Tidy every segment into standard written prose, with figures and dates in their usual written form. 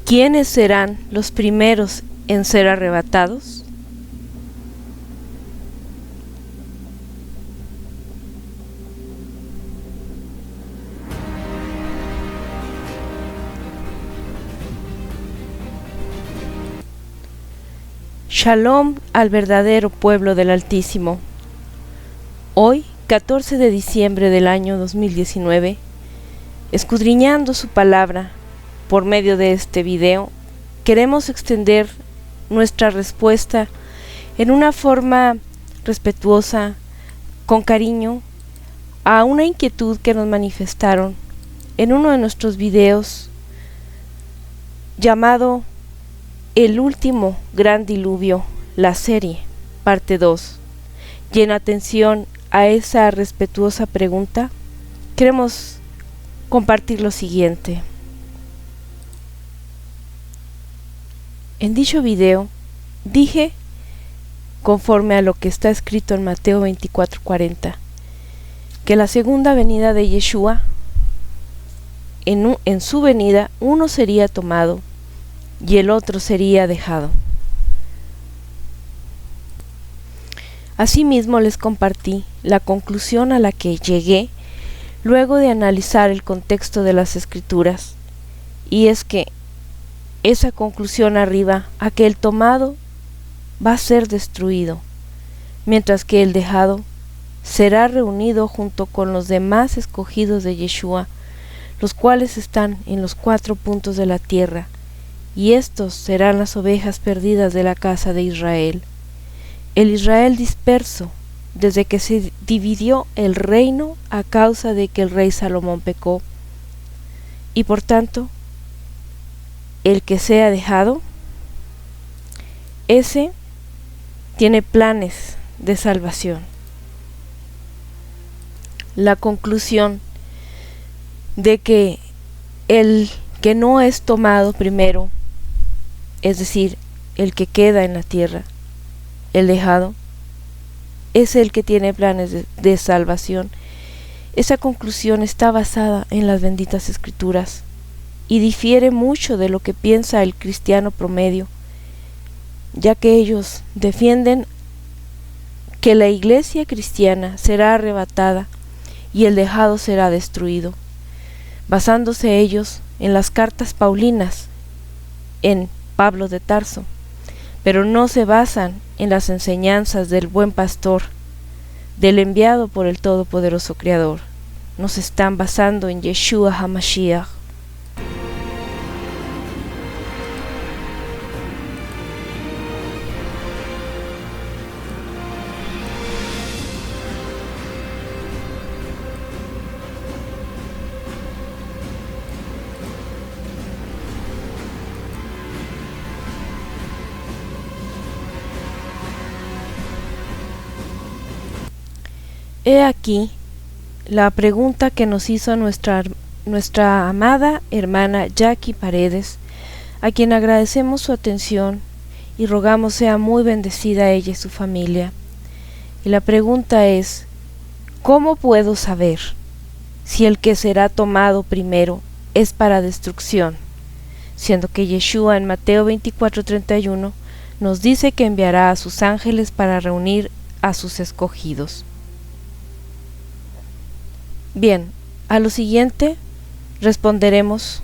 ¿Quiénes serán los primeros en ser arrebatados? Shalom al verdadero pueblo del Altísimo. Hoy, 14 de diciembre del año 2019, escudriñando su palabra por medio de este video, queremos extender nuestra respuesta en una forma respetuosa, con cariño, a una inquietud que nos manifestaron en uno de nuestros videos llamado El último gran diluvio, la serie, parte 2. Y en atención a esa respetuosa pregunta, queremos compartir lo siguiente. En dicho video dije, conforme a lo que está escrito en Mateo 24:40, que la segunda venida de Yeshua, en su venida, uno sería tomado y el otro sería dejado. Asimismo les compartí la conclusión a la que llegué luego de analizar el contexto de las Escrituras, y es que esa conclusión arriba a que el tomado va a ser destruido, mientras que el dejado será reunido junto con los demás escogidos de Yeshua, los cuales están en los 4 puntos de la tierra, y estos serán las ovejas perdidas de la casa de Israel. El Israel disperso, desde que se dividió el reino a causa de que el rey Salomón pecó, y por tanto, el que sea dejado, ese tiene planes de salvación. La conclusión de que el que no es tomado primero, es decir, el que queda en la tierra, el dejado, es el que tiene planes de salvación. Esa conclusión está basada en las benditas Escrituras y difiere mucho de lo que piensa el cristiano promedio, ya que ellos defienden que la iglesia cristiana será arrebatada y el dejado será destruido, basándose ellos en las cartas paulinas, en Pablo de Tarso, pero no se basan en las enseñanzas del buen pastor, del enviado por el Todopoderoso Creador. Nos están basando en Yeshua HaMashiach. He aquí la pregunta que nos hizo nuestra amada hermana Jackie Paredes, a quien agradecemos su atención y rogamos sea muy bendecida ella y su familia. Y la pregunta es, ¿cómo puedo saber si el que será tomado primero es para destrucción? Siendo que Yeshua en Mateo 24:31 nos dice que enviará a sus ángeles para reunir a sus escogidos. Bien, a lo siguiente responderemos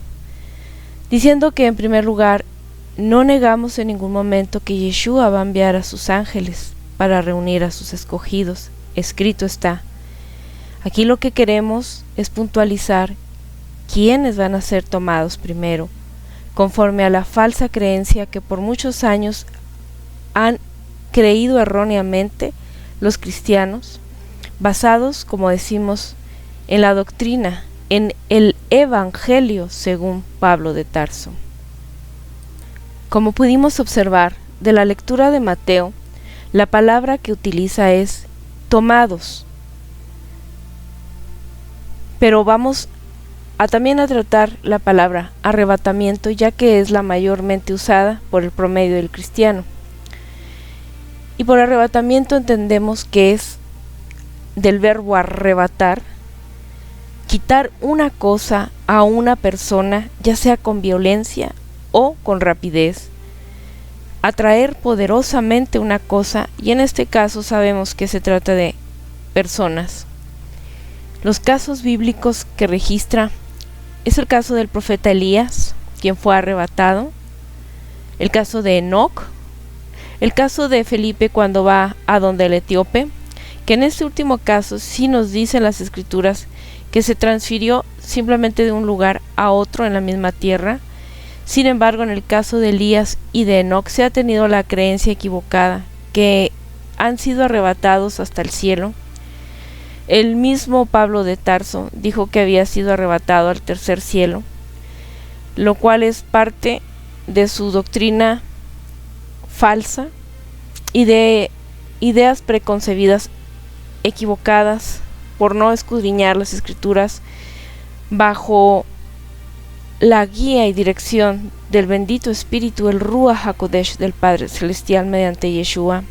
diciendo que en primer lugar no negamos en ningún momento que Yeshua va a enviar a sus ángeles para reunir a sus escogidos. Escrito está. Aquí lo que queremos es puntualizar quiénes van a ser tomados primero, conforme a la falsa creencia que por muchos años han creído erróneamente los cristianos, basados, como decimos, en la doctrina, en el Evangelio según Pablo de Tarso. Como pudimos observar de la lectura de Mateo, la palabra que utiliza es tomados, pero vamos también a tratar la palabra arrebatamiento, ya que es la mayormente usada por el promedio del cristiano. Y por arrebatamiento entendemos que es del verbo arrebatar, quitar una cosa a una persona, ya sea con violencia o con rapidez, atraer poderosamente una cosa, y en este caso sabemos que se trata de personas. Los casos bíblicos que registra es el caso del profeta Elías, quien fue arrebatado, el caso de Enoc, el caso de Felipe cuando va a donde el etíope, que en este último caso sí nos dicen las escrituras que se transfirió simplemente de un lugar a otro en la misma tierra. Sin embargo, en el caso de Elías y de Enoc se ha tenido la creencia equivocada, que han sido arrebatados hasta el cielo. El mismo Pablo de Tarso dijo que había sido arrebatado al tercer cielo, lo cual es parte de su doctrina falsa y de ideas preconcebidas equivocadas por no escudriñar las escrituras bajo la guía y dirección del bendito Espíritu, el Ruach HaKodesh del Padre Celestial mediante Yeshua.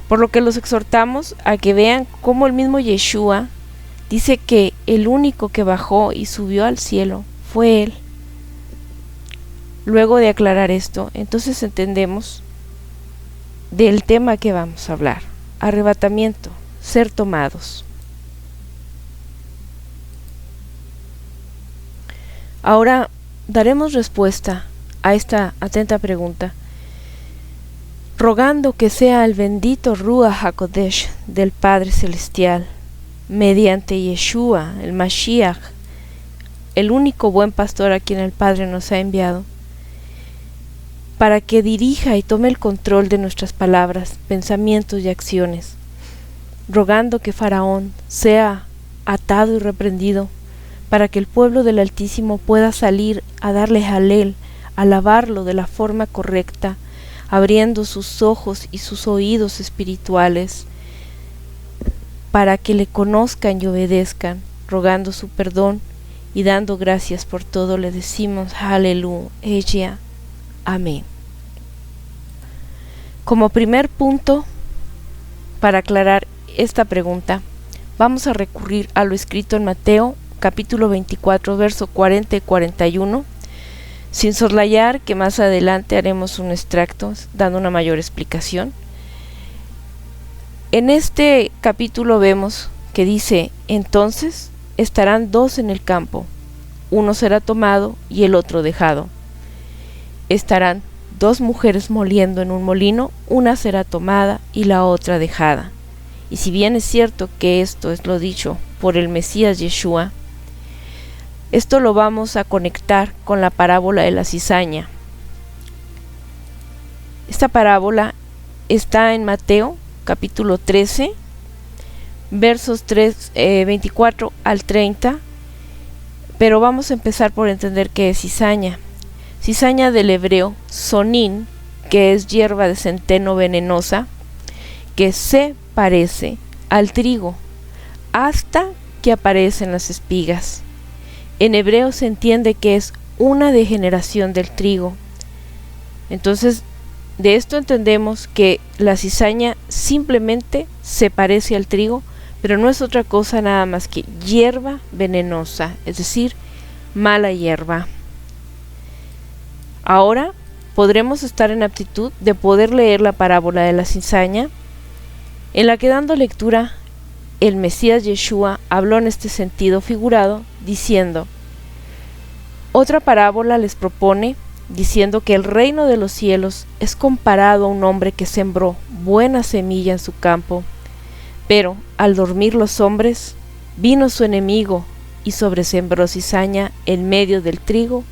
Por lo que los exhortamos a que vean cómo el mismo Yeshua dice que el único que bajó y subió al cielo fue Él. Luego de aclarar esto, entonces entendemos del tema que vamos a hablar: arrebatamiento, ser tomados. Ahora daremos respuesta a esta atenta pregunta, rogando que sea el bendito Ruach HaKodesh del Padre Celestial, mediante Yeshua, el Mashiach, el único buen pastor a quien el Padre nos ha enviado, para que dirija y tome el control de nuestras palabras, pensamientos y acciones, rogando que Faraón sea atado y reprendido, para que el pueblo del Altísimo pueda salir a darle jalel, a alabarlo de la forma correcta, abriendo sus ojos y sus oídos espirituales, para que le conozcan y obedezcan, rogando su perdón y dando gracias por todo. Le decimos aleluya, amén. Como primer punto, para aclarar esta pregunta, vamos a recurrir a lo escrito en Mateo capítulo 24, verso 40 y 41, sin soslayar que más adelante haremos un extracto dando una mayor explicación. En este capítulo vemos que dice: entonces estarán dos en el campo, uno será tomado y el otro dejado. Estarán dos mujeres moliendo en un molino, una será tomada y la otra dejada. Y si bien es cierto que esto es lo dicho por el Mesías Yeshua, esto lo vamos a conectar con la parábola de la cizaña. Esta parábola está en Mateo capítulo 13, versos 24 al 30, pero vamos a empezar por entender qué es cizaña. Cizaña del hebreo sonín, que es hierba de centeno venenosa, que se parece al trigo, hasta que aparecen las espigas. En hebreo se entiende que es una degeneración del trigo. Entonces, de esto entendemos que la cizaña simplemente se parece al trigo, pero no es otra cosa nada más que hierba venenosa, es decir, mala hierba. Ahora podremos estar en aptitud de poder leer la parábola de la cizaña, en la que, dando lectura, el Mesías Yeshua habló en este sentido figurado, diciendo: otra parábola les propone, diciendo que el reino de los cielos es comparado a un hombre que sembró buena semilla en su campo, pero al dormir los hombres, vino su enemigo y sobresembró cizaña en medio del trigo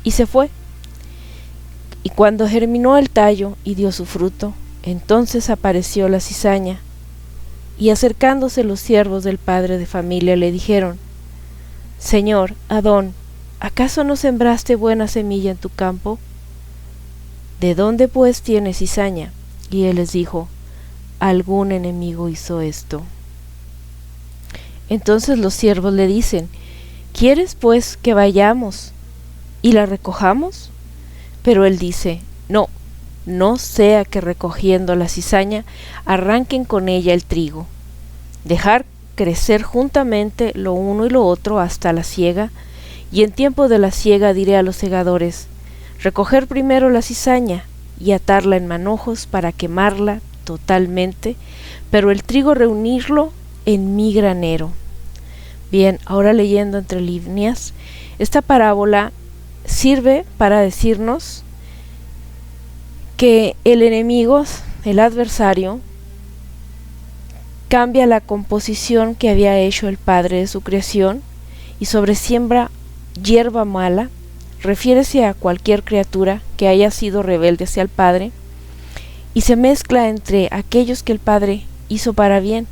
y se fue. Y cuando germinó el tallo y dio su fruto, entonces apareció la cizaña. Y acercándose los siervos del padre de familia le dijeron: Señor, Adón, ¿acaso no sembraste buena semilla en tu campo? ¿De dónde pues tienes cizaña? Y él les dijo: algún enemigo hizo esto. Entonces los siervos le dicen: ¿quieres pues que vayamos y la recojamos? Pero él dice: no sea que recogiendo la cizaña arranquen con ella el trigo. Dejar crecer juntamente lo uno y lo otro hasta la siega, y en tiempo de la siega diré a los segadores: recoger primero la cizaña y atarla en manojos para quemarla totalmente, pero el trigo reunirlo en mi granero. Bien, ahora leyendo entre líneas, esta parábola sirve para decirnos que el enemigo, el adversario, cambia la composición que había hecho el Padre de su creación y sobresiembra hierba mala. Refiérese a cualquier criatura que haya sido rebelde hacia el Padre, y se mezcla entre aquellos que el Padre hizo para bien.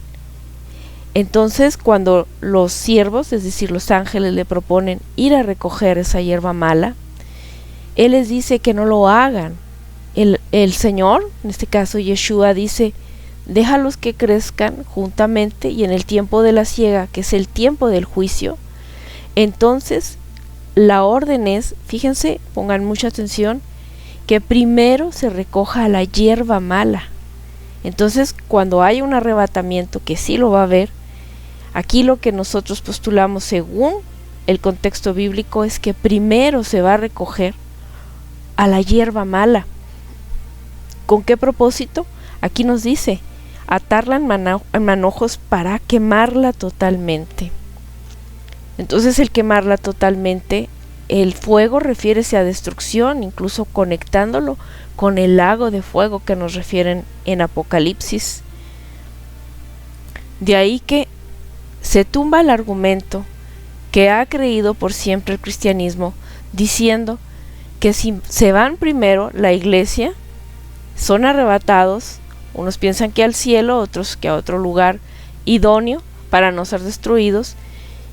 Entonces, cuando los siervos, es decir, los ángeles, le proponen ir a recoger esa hierba mala, Él les dice que no lo hagan. El Señor, en este caso Yeshua, dice: déjalos que crezcan juntamente, y en el tiempo de la siega, que es el tiempo del juicio, entonces la orden es, fíjense, pongan mucha atención, que primero se recoja la hierba mala. Entonces, cuando hay un arrebatamiento, que sí lo va a haber, aquí lo que nosotros postulamos según el contexto bíblico es que primero se va a recoger a la hierba mala. ¿Con qué propósito? Aquí nos dice: atarla en manojos para quemarla totalmente. Entonces, el quemarla totalmente, el fuego refiérese a destrucción, incluso conectándolo con el lago de fuego que nos refieren en Apocalipsis. De ahí que se tumba el argumento que ha creído por siempre el cristianismo, diciendo que si se van primero la iglesia, son arrebatados, unos piensan que al cielo, otros que a otro lugar idóneo para no ser destruidos,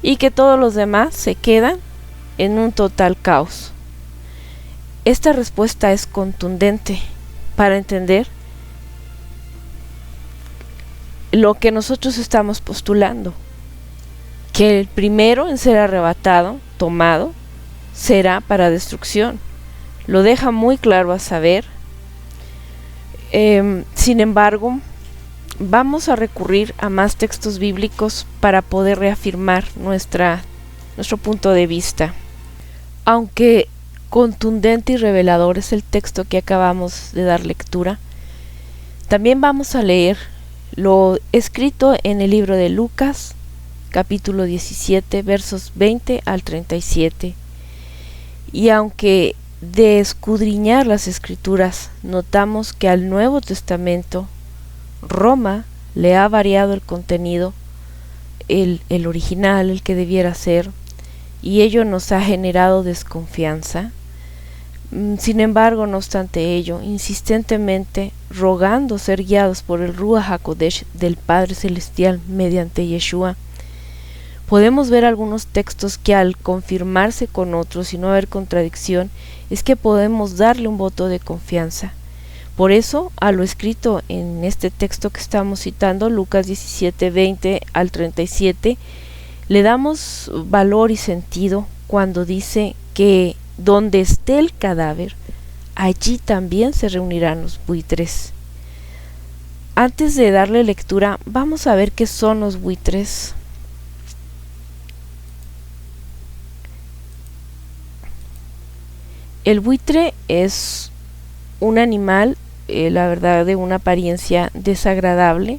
y que todos los demás se quedan en un total caos. Esta respuesta es contundente para entender lo que nosotros estamos postulando, que el primero en ser arrebatado, tomado, será para destrucción. Lo deja muy claro a saber. Sin embargo, vamos a recurrir a más textos bíblicos para poder reafirmar nuestro punto de vista. Aunque contundente y revelador es el texto que acabamos de dar lectura, también vamos a leer lo escrito en el libro de Lucas, capítulo 17, versos 20 al 37. Y aunque de escudriñar las escrituras notamos que al Nuevo Testamento Roma le ha variado el contenido, el original, el que debiera ser, y ello nos ha generado desconfianza. Sin embargo, no obstante ello, insistentemente rogando ser guiados por el Ruach HaKodesh del Padre Celestial mediante Yeshua, podemos ver algunos textos que, al confirmarse con otros y no haber contradicción, es que podemos darle un voto de confianza. Por eso, a lo escrito en este texto que estamos citando, Lucas 17, 20 al 37, le damos valor y sentido cuando dice que donde esté el cadáver, allí también se reunirán los buitres. Antes de darle lectura, vamos a ver qué son los buitres. El buitre es un animal, la verdad, de una apariencia desagradable.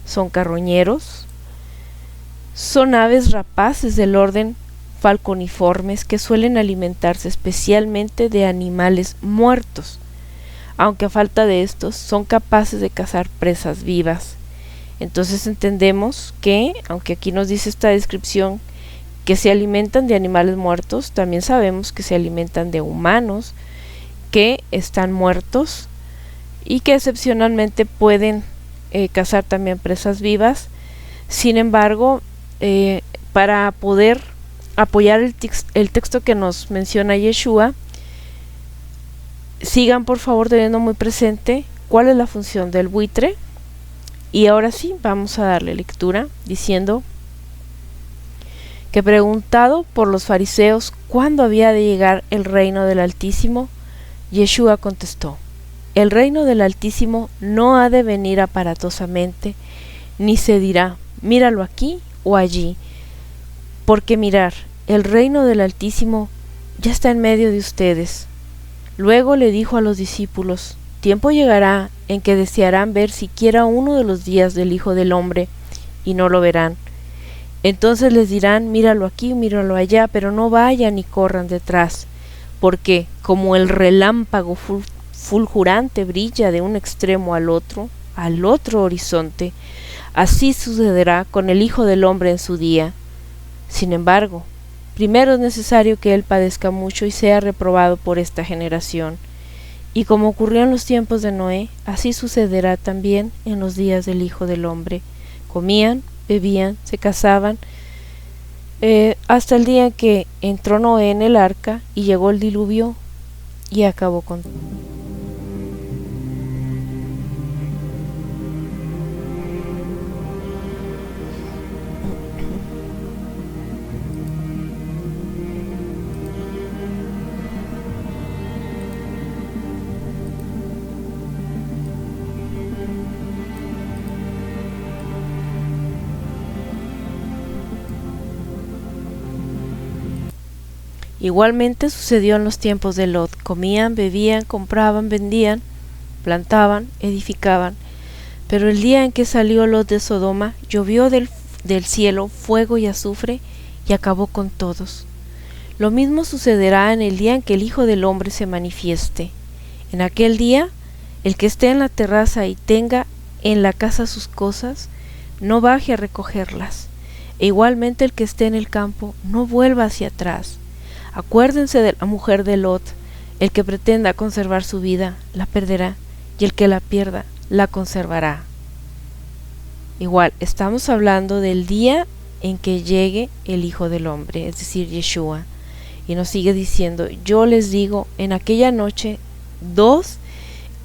Son carroñeros, son aves rapaces del orden falconiformes que suelen alimentarse especialmente de animales muertos, aunque a falta de estos son capaces de cazar presas vivas. Entonces entendemos que, aunque aquí nos dice esta descripción que se alimentan de animales muertos, también sabemos que se alimentan de humanos que están muertos y que excepcionalmente pueden cazar también presas vivas. Sin embargo, para poder apoyar el texto que nos menciona Yeshua, sigan por favor teniendo muy presente cuál es la función del buitre. Y ahora sí, vamos a darle lectura diciendo que, preguntado por los fariseos cuándo había de llegar el reino del Altísimo, Yeshua contestó: el reino del Altísimo no ha de venir aparatosamente, ni se dirá, míralo aquí o allí, porque mirar, el reino del Altísimo ya está en medio de ustedes. Luego le dijo a los discípulos: tiempo llegará en que desearán ver siquiera uno de los días del Hijo del Hombre, y no lo verán. Entonces les dirán: míralo aquí, míralo allá, pero no vayan ni corran detrás, porque como el relámpago fulgurante brilla de un extremo al otro horizonte, así sucederá con el Hijo del Hombre en su día. Sin embargo, primero es necesario que él padezca mucho y sea reprobado por esta generación. Y como ocurrió en los tiempos de Noé, así sucederá también en los días del Hijo del Hombre. Comían, bebían, se casaban, hasta el día en que entró Noé en el arca y llegó el diluvio y acabó con todo. Igualmente sucedió en los tiempos de Lot. Comían, bebían, compraban, vendían, plantaban, edificaban. Pero el día en que salió Lot de Sodoma, llovió del cielo fuego y azufre y acabó con todos. Lo mismo sucederá en el día en que el Hijo del Hombre se manifieste. En aquel día, el que esté en la terraza y tenga en la casa sus cosas, no baje a recogerlas. E igualmente el que esté en el campo, no vuelva hacia atrás. Acuérdense de la mujer de Lot: el que pretenda conservar su vida, la perderá, y el que la pierda, la conservará. Igual, estamos hablando del día en que llegue el Hijo del Hombre, es decir, Yeshua. Y nos sigue diciendo: yo les digo, en aquella noche, 2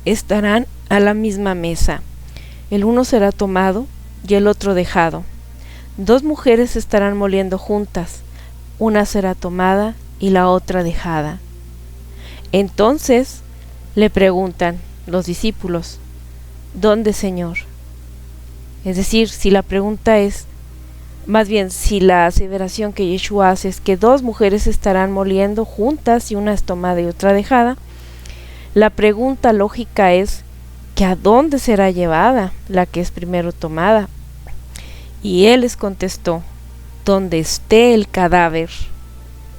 estarán a la misma mesa. El uno será tomado y el otro dejado. 2 mujeres estarán moliendo juntas, una será tomada y la otra dejada. Entonces le preguntan los discípulos: ¿dónde, Señor? Es decir, si la pregunta es, más bien, si la aseveración que Yeshua hace es que 2 mujeres estarán moliendo juntas y una es tomada y otra dejada, la pregunta lógica es que ¿a dónde será llevada la que es primero tomada? Y él les contestó: donde esté el cadáver,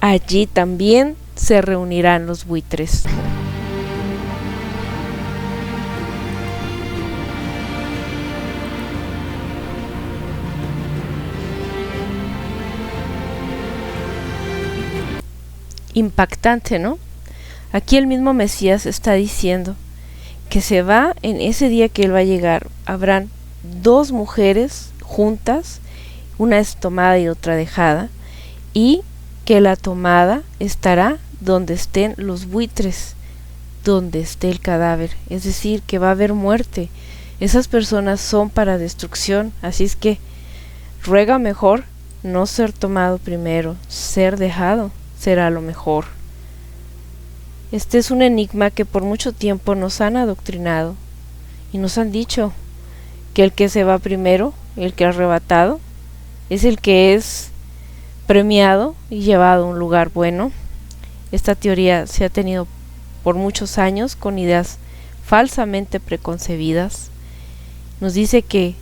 allí también se reunirán los buitres. Impactante, ¿no? Aquí el mismo Mesías está diciendo que se va en ese día que él va a llegar. Habrán 2 mujeres juntas, una es tomada y otra dejada, y que la tomada estará donde estén los buitres, donde esté el cadáver, es decir, que va a haber muerte. Esas personas son para destrucción, así es que ruega mejor no ser tomado primero, ser dejado será lo mejor. Este es un enigma que por mucho tiempo nos han adoctrinado y nos han dicho que el que se va primero, el que es arrebatado, es el que es premiado y llevado a un lugar bueno. Esta teoría se ha tenido por muchos años con ideas falsamente preconcebidas. Nos dice que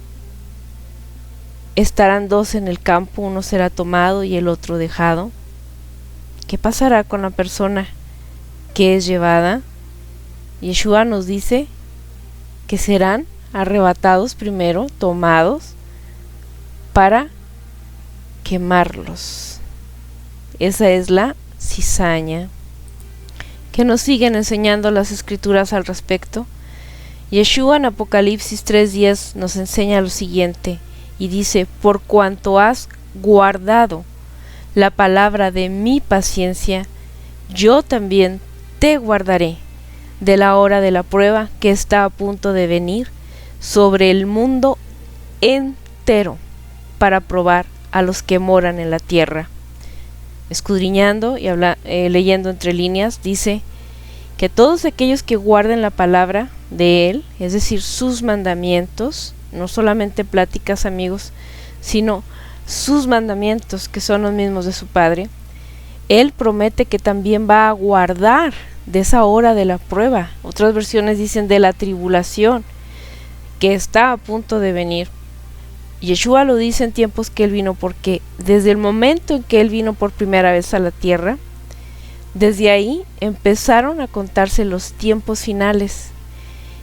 estarán 2 en el campo, uno será tomado y el otro dejado. ¿Qué pasará con la persona que es llevada? Yeshua nos dice que serán arrebatados primero, tomados, para quemarlos. Esa es la cizaña. ¿Qué nos siguen enseñando las escrituras al respecto? Yeshua en Apocalipsis 3:10 nos enseña lo siguiente y dice: por cuanto has guardado la palabra de mi paciencia, yo también te guardaré de la hora de la prueba que está a punto de venir sobre el mundo entero, para probar a los que moran en la tierra. Escudriñando y leyendo entre líneas, dice que todos aquellos que guarden la palabra de él, es decir, sus mandamientos, no solamente pláticas, amigos, sino sus mandamientos, que son los mismos de su Padre, él promete que también va a guardar de esa hora de la prueba. Otras versiones dicen de la tribulación que está a punto de venir. Yeshua lo dice en tiempos que Él vino, porque desde el momento en que Él vino por primera vez a la tierra, desde ahí empezaron a contarse los tiempos finales.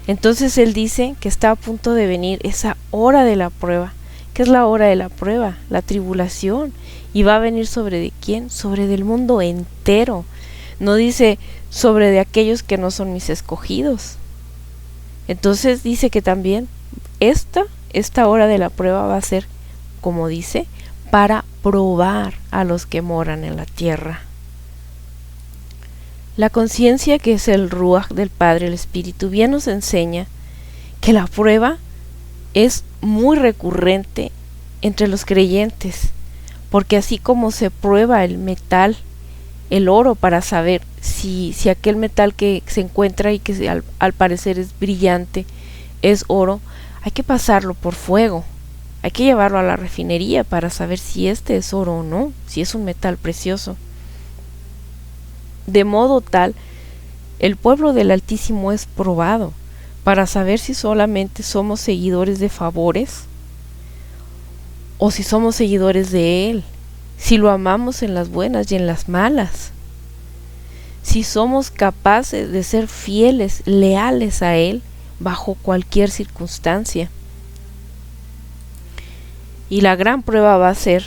Entonces Él dice que está a punto de venir esa hora de la prueba. ¿Qué es la hora de la prueba? La tribulación. ¿Y va a venir sobre de quién? Sobre del mundo entero. No dice sobre de aquellos que no son mis escogidos. Entonces dice que también esta hora de la prueba va a ser, como dice, para probar a los que moran en la tierra. La conciencia, que es el Ruach del Padre, el Espíritu, bien nos enseña que la prueba es muy recurrente entre los creyentes, porque así como se prueba el metal, el oro, para saber si aquel metal que se encuentra y que al parecer es brillante es oro, hay que pasarlo por fuego, hay que llevarlo a la refinería para saber si este es oro o no, si es un metal precioso. De modo tal, el pueblo del Altísimo es probado para saber si solamente somos seguidores de favores o si somos seguidores de Él, si lo amamos en las buenas y en las malas, si somos capaces de ser fieles, leales a Él bajo cualquier circunstancia. Y la gran prueba va a ser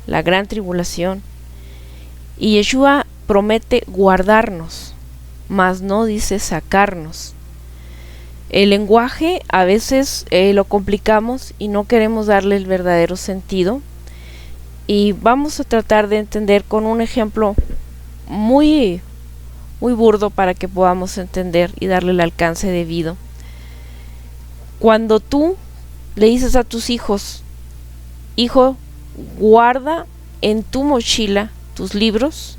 la gran tribulación. Y Yeshua promete guardarnos, mas no dice sacarnos. El lenguaje a veces lo complicamos y no queremos darle el verdadero sentido, y vamos a tratar de entender con un ejemplo muy burdo para que podamos entender y darle el alcance debido. Cuando tú le dices a tus hijos: hijo, guarda en tu mochila tus libros,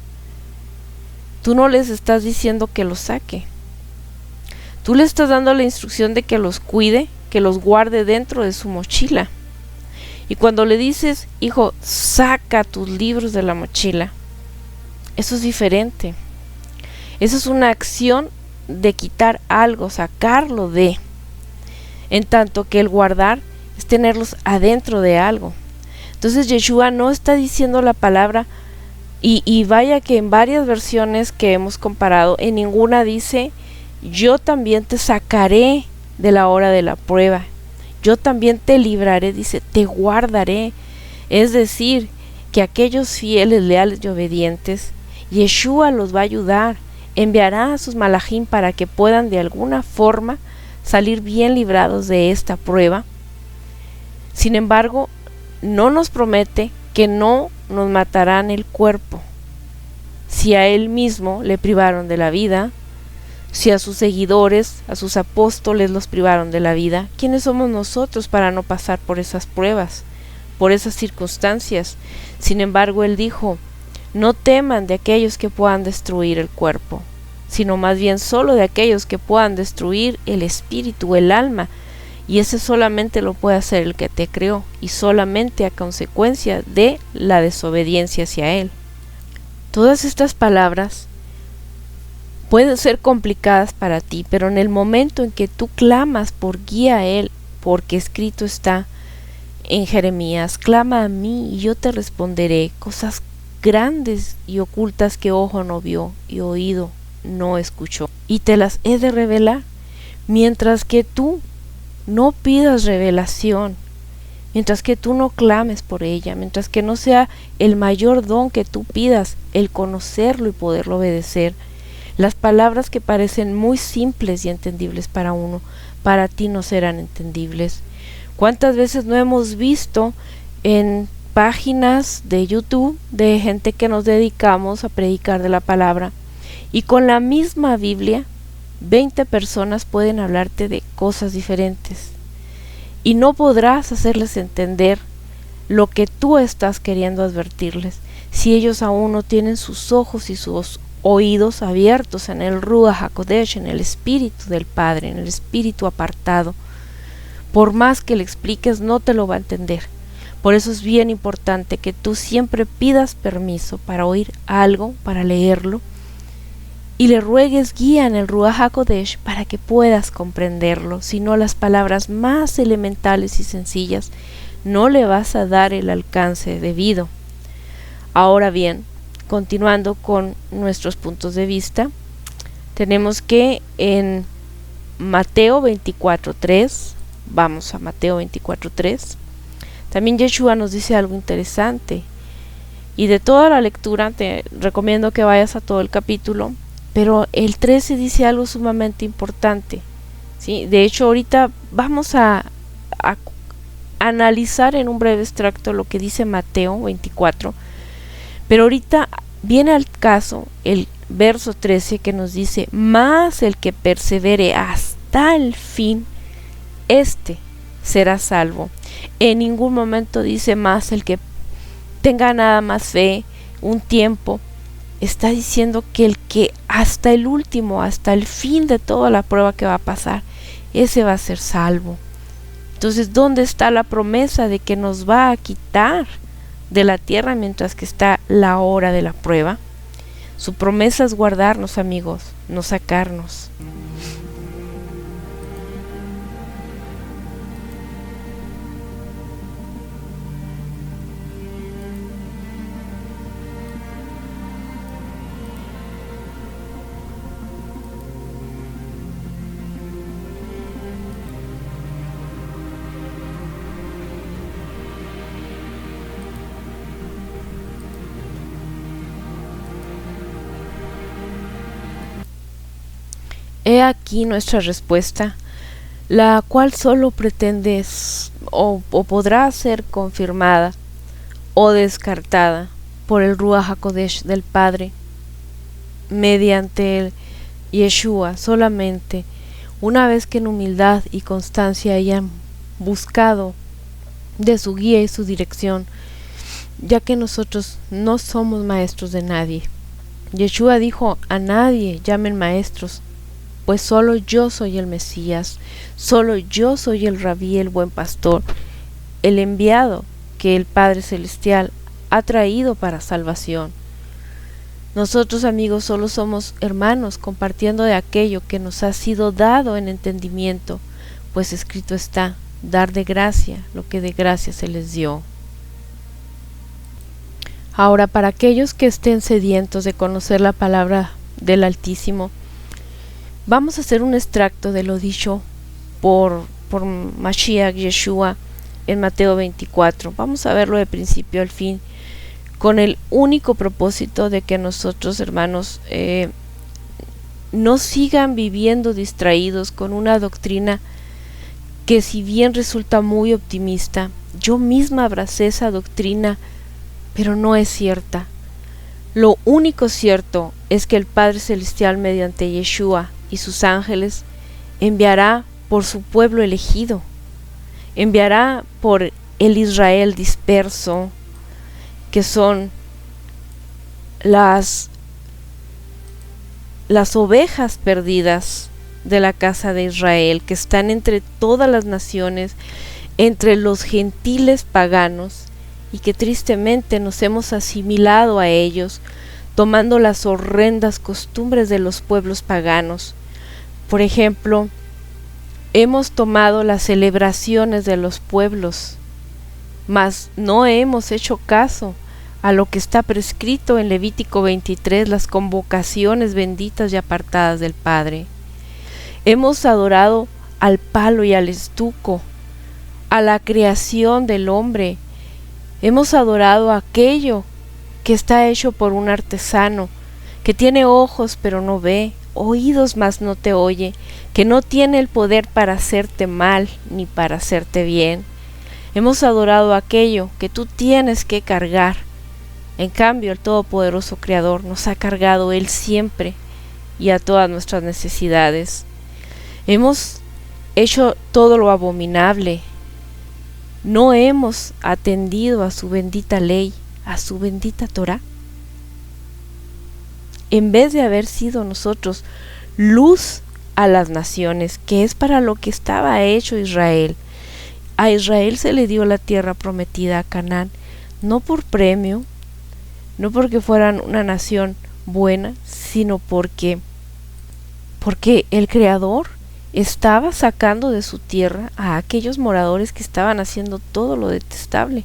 tú no les estás diciendo que los saque. Tú le estás dando la instrucción de que los cuide, que los guarde dentro de su mochila. Y cuando le dices: hijo, saca tus libros de la mochila, eso es diferente. Eso es una acción de quitar algo, sacarlo de. En tanto que el guardar es tenerlos adentro de algo. Entonces Yeshua no está diciendo la palabra, y vaya que en varias versiones que hemos comparado, en ninguna dice: yo también te sacaré de la hora de la prueba, yo también te libraré, dice, te guardaré. Es decir, que aquellos fieles, leales y obedientes, Yeshua los va a ayudar, enviará a sus malajim para que puedan de alguna forma salir bien librados de esta prueba. Sin embargo, no nos promete que no nos matarán el cuerpo. Si a Él mismo le privaron de la vida, si a sus seguidores, a sus apóstoles los privaron de la vida, ¿quiénes somos nosotros para no pasar por esas pruebas, por esas circunstancias? Sin embargo, Él dijo: no teman de aquellos que puedan destruir el cuerpo, sino más bien solo de aquellos que puedan destruir el espíritu, el alma, y ese solamente lo puede hacer el que te creó, y solamente a consecuencia de la desobediencia hacia Él. Todas estas palabras pueden ser complicadas para ti, pero en el momento en que tú clamas por guía a Él, porque escrito está en Jeremías: clama a mí y yo te responderé cosas grandes y ocultas que ojo no vio y oído no escuchó, y te las he de revelar. Mientras que tú no pidas revelación, mientras que tú no clames por ella, mientras que no sea el mayor don que tú pidas el conocerlo y poderlo obedecer, las palabras que parecen muy simples y entendibles para uno, para ti no serán entendibles. ¿Cuántas veces no hemos visto en páginas de YouTube de gente que nos dedicamos a predicar de la palabra, y con la misma Biblia 20 personas pueden hablarte de cosas diferentes, y no podrás hacerles entender lo que tú estás queriendo advertirles si ellos aún no tienen sus ojos y sus oídos abiertos en el Ruach HaKodesh, en el Espíritu del Padre, en el Espíritu apartado. Por más que le expliques, no te lo va a entender. Por eso es bien importante que tú siempre pidas permiso para oír algo, para leerlo, y le ruegues guía en el Ruach HaKodesh para que puedas comprenderlo. Si no, las palabras más elementales y sencillas no le vas a dar el alcance debido. Ahora bien, continuando con nuestros puntos de vista, tenemos que en Mateo 24:3, vamos a Mateo 24:3, también Yeshua nos dice algo interesante. Y de toda la lectura te recomiendo que vayas a todo el capítulo, pero el 13 dice algo sumamente importante, ¿sí? De hecho, ahorita vamos a analizar en un breve extracto lo que dice Mateo 24, pero ahorita viene al caso el verso 13 que nos dice: mas el que persevere hasta el fin, este será salvo. En ningún momento dice más el que tenga nada más fe, un tiempo. Está diciendo que el que hasta el último, hasta el fin de toda la prueba que va a pasar, ese va a ser salvo. Entonces, ¿dónde está la promesa de que nos va a quitar de la tierra mientras que está la hora de la prueba? Su promesa es guardarnos, amigos, no sacarnos. He aquí nuestra respuesta, la cual solo pretende o podrá ser confirmada o descartada por el Ruach HaKodesh del Padre mediante el Yeshua solamente una vez que en humildad y constancia hayan buscado de su guía y su dirección, ya que nosotros no somos maestros de nadie. Yeshua dijo: a nadie llamen maestros, pues solo yo soy el Mesías, solo yo soy el Rabí, el buen pastor, el enviado que el Padre Celestial ha traído para salvación. Nosotros, amigos, solo somos hermanos compartiendo de aquello que nos ha sido dado en entendimiento, pues escrito está: dar de gracia lo que de gracia se les dio. Ahora, para aquellos que estén sedientos de conocer la palabra del Altísimo, vamos a hacer un extracto de lo dicho por Mashiach Yeshua en Mateo 24. Vamos a verlo de principio al fin, con el único propósito de que nosotros, hermanos, no sigan viviendo distraídos con una doctrina que, si bien resulta muy optimista, yo misma abracé esa doctrina, pero no es cierta. Lo único cierto es que el Padre Celestial, mediante Yeshua y sus ángeles, enviará por su pueblo elegido, enviará por el Israel disperso, que son las ovejas perdidas de la casa de Israel, que están entre todas las naciones, entre los gentiles paganos, y que tristemente nos hemos asimilado a ellos, tomando las horrendas costumbres de los pueblos paganos. Por ejemplo, hemos tomado las celebraciones de los pueblos, mas no hemos hecho caso a lo que está prescrito en Levítico 23, las convocaciones benditas y apartadas del Padre. Hemos adorado al palo y al estuco, a la creación del hombre. Hemos adorado aquello que está hecho por un artesano, que tiene ojos pero no ve, oídos mas no te oye, que no tiene el poder para hacerte mal ni para hacerte bien. Hemos adorado aquello que tú tienes que cargar. En cambio, el Todopoderoso Creador nos ha cargado Él siempre y a todas nuestras necesidades. Hemos hecho todo lo abominable. No hemos atendido a su bendita ley, a su bendita Torá. En vez de haber sido nosotros luz a las naciones, que es para lo que estaba hecho Israel. A Israel se le dio la tierra prometida a Canaán, no por premio, no porque fueran una nación buena, sino porque porque el Creador estaba sacando de su tierra a aquellos moradores que estaban haciendo todo lo detestable,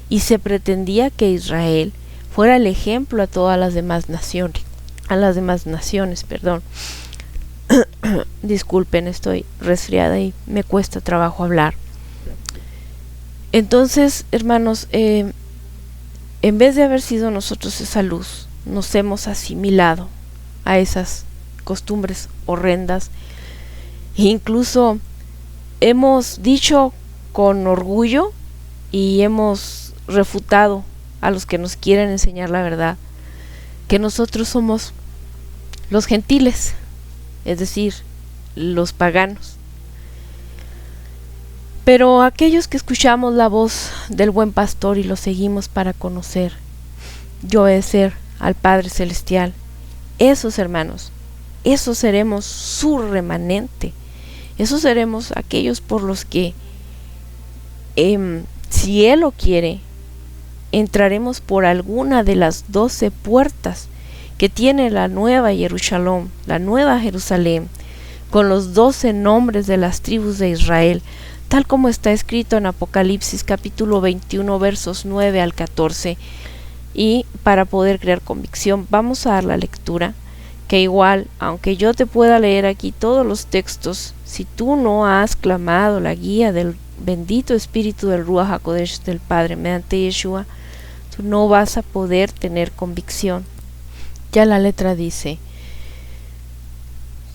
y se pretendía que Israel fuera el ejemplo a todas las demás naciones, perdón. Disculpen, estoy resfriada y me cuesta trabajo hablar. Entonces, hermanos, en vez de haber sido nosotros esa luz, nos hemos asimilado a esas costumbres horrendas. E incluso hemos dicho con orgullo y hemos refutado a los que nos quieren enseñar la verdad, que nosotros somos los gentiles, es decir, los paganos. Pero aquellos que escuchamos la voz del buen pastor y lo seguimos para conocer y obedecer al Padre Celestial, esos hermanos, esos seremos su remanente, esos seremos aquellos por los que, si Él lo quiere, entraremos por alguna de las 12 puertas que tiene la nueva Jerusalén, la nueva Jerusalén, con los 12 nombres de las tribus de Israel, tal como está escrito en Apocalipsis capítulo 21 versos 9 al 14. Y para poder crear convicción, vamos a dar la lectura, que igual, aunque yo te pueda leer aquí todos los textos, si tú no has clamado la guía del bendito Espíritu del Ruach HaKodesh del Padre mediante Yeshua, tú no vas a poder tener convicción. Ya la letra dice: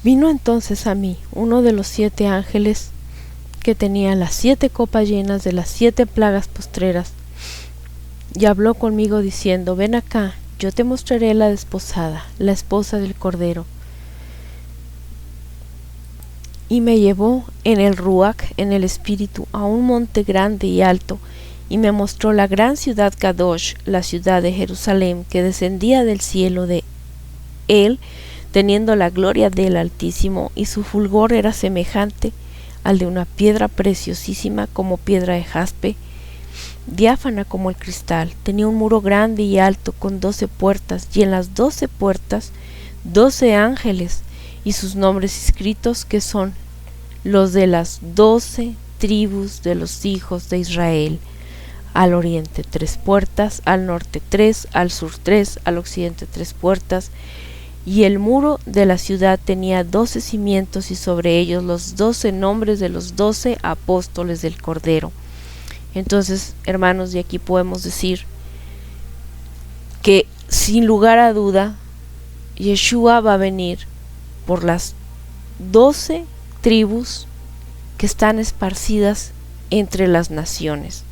vino entonces a mí uno de los 7 ángeles que tenía las 7 copas llenas de las 7 plagas postreras, y habló conmigo diciendo: ven acá, yo te mostraré la desposada, la esposa del Cordero. Y me llevó en el Ruach, en el Espíritu, a un monte grande y alto, y me mostró la gran ciudad Kadosh, la ciudad de Jerusalén, que descendía del cielo de él, teniendo la gloria del Altísimo, y su fulgor era semejante al de una piedra preciosísima como piedra de jaspe, diáfana como el cristal. Tenía un muro grande y alto con 12 puertas, y en las 12 puertas 12 ángeles, y sus nombres escritos, que son los de las 12 tribus de los hijos de Israel. Al oriente 3 puertas, al norte 3, al sur 3, al occidente 3 puertas. Y el muro de la ciudad tenía 12 cimientos, y sobre ellos los 12 nombres de los 12 apóstoles del Cordero. Entonces, hermanos, de aquí podemos decir que sin lugar a duda Yeshua va a venir por las 12 tribus que están esparcidas entre las naciones.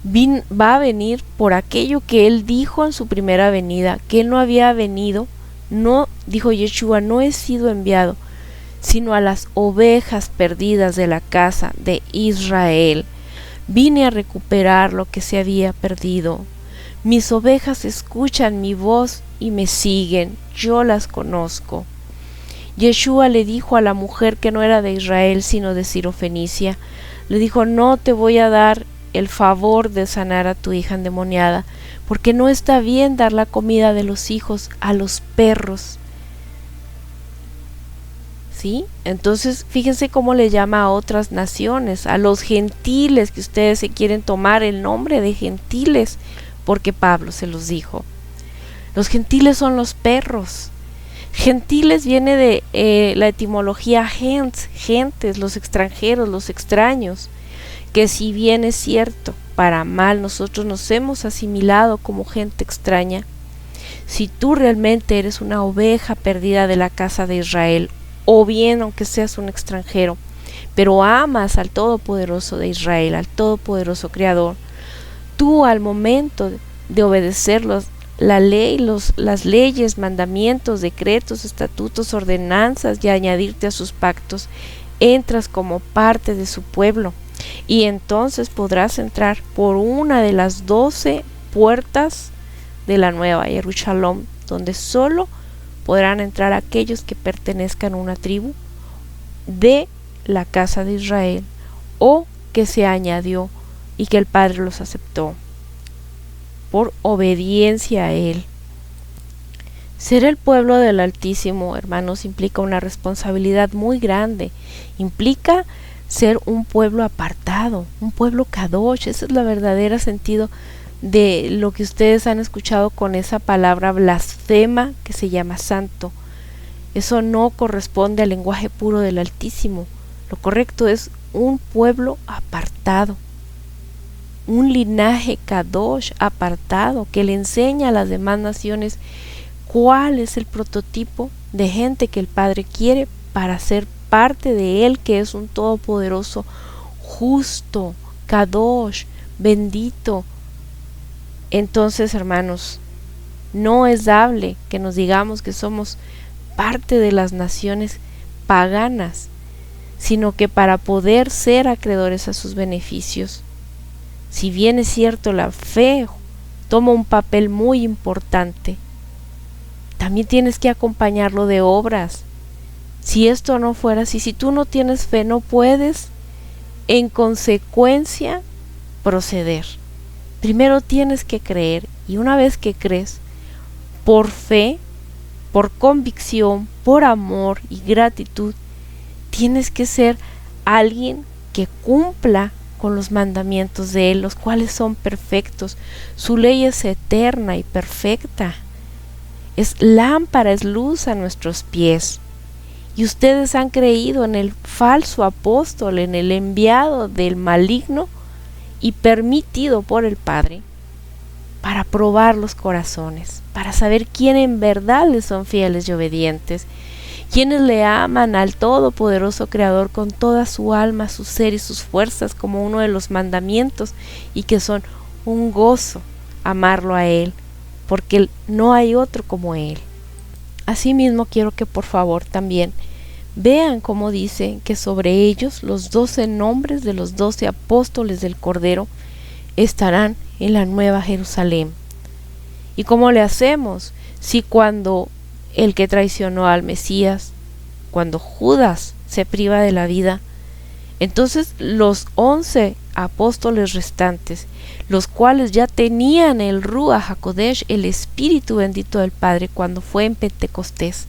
Va a venir por aquello que él dijo en su primera venida, que él no había venido, no, dijo Yeshua, no he sido enviado, sino a las ovejas perdidas de la casa de Israel. Vine a recuperar lo que se había perdido. Mis ovejas escuchan mi voz y me siguen, yo las conozco. Yeshua le dijo a la mujer que no era de Israel, sino de Sirofenicia, le dijo: no te voy a dar el favor de sanar a tu hija endemoniada, porque no está bien dar la comida de los hijos a los perros. ¿Sí? Entonces fíjense cómo le llama a otras naciones, a los gentiles, que ustedes se quieren tomar el nombre de gentiles, porque Pablo se los dijo. Los gentiles son los perros. Gentiles viene de la etimología gens, gentes, los extranjeros, los extraños, que si bien es cierto, para mal nosotros nos hemos asimilado como gente extraña, si tú realmente eres una oveja perdida de la casa de Israel, o bien aunque seas un extranjero, pero amas al Todopoderoso de Israel, al Todopoderoso Creador, tú al momento de obedecer la ley, las leyes, mandamientos, decretos, estatutos, ordenanzas y añadirte a sus pactos, entras como parte de su pueblo, y entonces podrás entrar por una de las 12 puertas de la nueva Jerusalén, donde solo podrán entrar aquellos que pertenezcan a una tribu de la casa de Israel, o que se añadió y que el Padre los aceptó por obediencia a Él. Ser el pueblo del Altísimo, hermanos, implica una responsabilidad muy grande. Implica ser un pueblo apartado, un pueblo kadosh. Ese es el verdadero sentido de lo que ustedes han escuchado con esa palabra blasfema que se llama santo. Eso no corresponde al lenguaje puro del Altísimo. Lo correcto es un pueblo apartado, un linaje kadosh apartado que le enseña a las demás naciones cuál es el prototipo de gente que el Padre quiere para ser parte de Él, que es un todopoderoso, justo, kadosh, bendito. Entonces, hermanos, no es dable que nos digamos que somos parte de las naciones paganas, sino que para poder ser acreedores a sus beneficios, si bien es cierto la fe toma un papel muy importante, también tienes que acompañarlo de obras. Si esto no fuera así, si tú no tienes fe, no puedes en consecuencia proceder. Primero tienes que creer, y una vez que crees, por fe, por convicción, por amor y gratitud, tienes que ser alguien que cumpla con los mandamientos de Él, los cuales son perfectos. Su ley es eterna y perfecta. Es lámpara, es luz a nuestros pies. Y ustedes han creído en el falso apóstol, en el enviado del maligno y permitido por el Padre para probar los corazones, para saber quién en verdad les son fieles y obedientes, quienes le aman al todopoderoso Creador con toda su alma, su ser y sus fuerzas, como uno de los mandamientos, y que son un gozo amarlo a Él, porque no hay otro como Él. Asimismo, quiero que por favor también vean cómo dice que sobre ellos los 12 nombres de los 12 apóstoles del Cordero estarán en la Nueva Jerusalén. ¿Y cómo le hacemos si cuando el que traicionó al Mesías, cuando Judas se priva de la vida, entonces los 11 apóstoles restantes, los cuales ya tenían el Ruach HaKodesh, el Espíritu bendito del Padre, cuando fue en Pentecostés,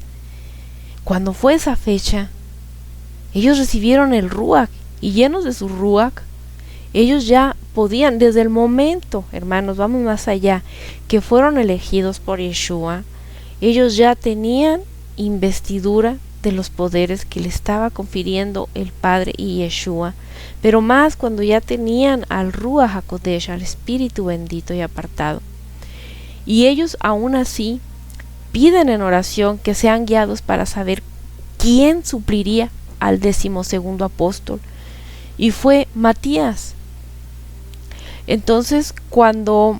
cuando fue esa fecha, ellos recibieron el Ruach, y llenos de su Ruach, ellos ya podían, desde el momento, hermanos, vamos más allá, que fueron elegidos por Yeshua, ellos ya tenían investidura de los poderes que le estaba confiriendo el Padre y Yeshua, pero más cuando ya tenían al Ruach HaKodesh, al Espíritu bendito y apartado. Y ellos aún así piden en oración que sean guiados para saber quién supliría al 12º apóstol, y fue Matías. Entonces cuando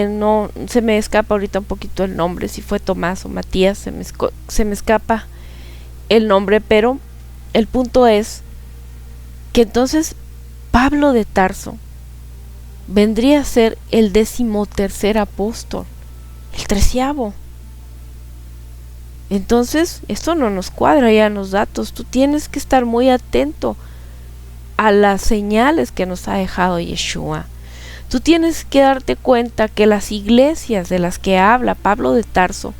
no se me escapa ahorita un poquito el nombre, si fue Tomás o Matías, se me escapa el nombre, pero el punto es que entonces Pablo de Tarso vendría a ser el 13º apóstol, el 13º. Entonces esto no nos cuadra ya en los datos. Tú tienes que estar muy atento a las señales que nos ha dejado Yeshua. Tú tienes que darte cuenta que las iglesias de las que habla Pablo de Tarso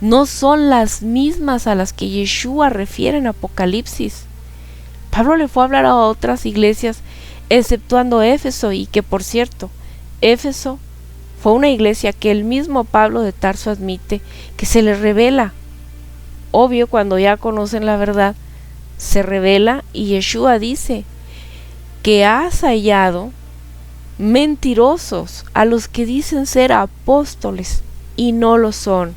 no son las mismas a las que Yeshua refiere en Apocalipsis. Pablo le fue a hablar a otras iglesias, exceptuando Éfeso, y que por cierto, Éfeso fue una iglesia que el mismo Pablo de Tarso admite que se le revela. Obvio, cuando ya conocen la verdad, se revela, y Yeshua dice que has hallado mentirosos a los que dicen ser apóstoles y no lo son.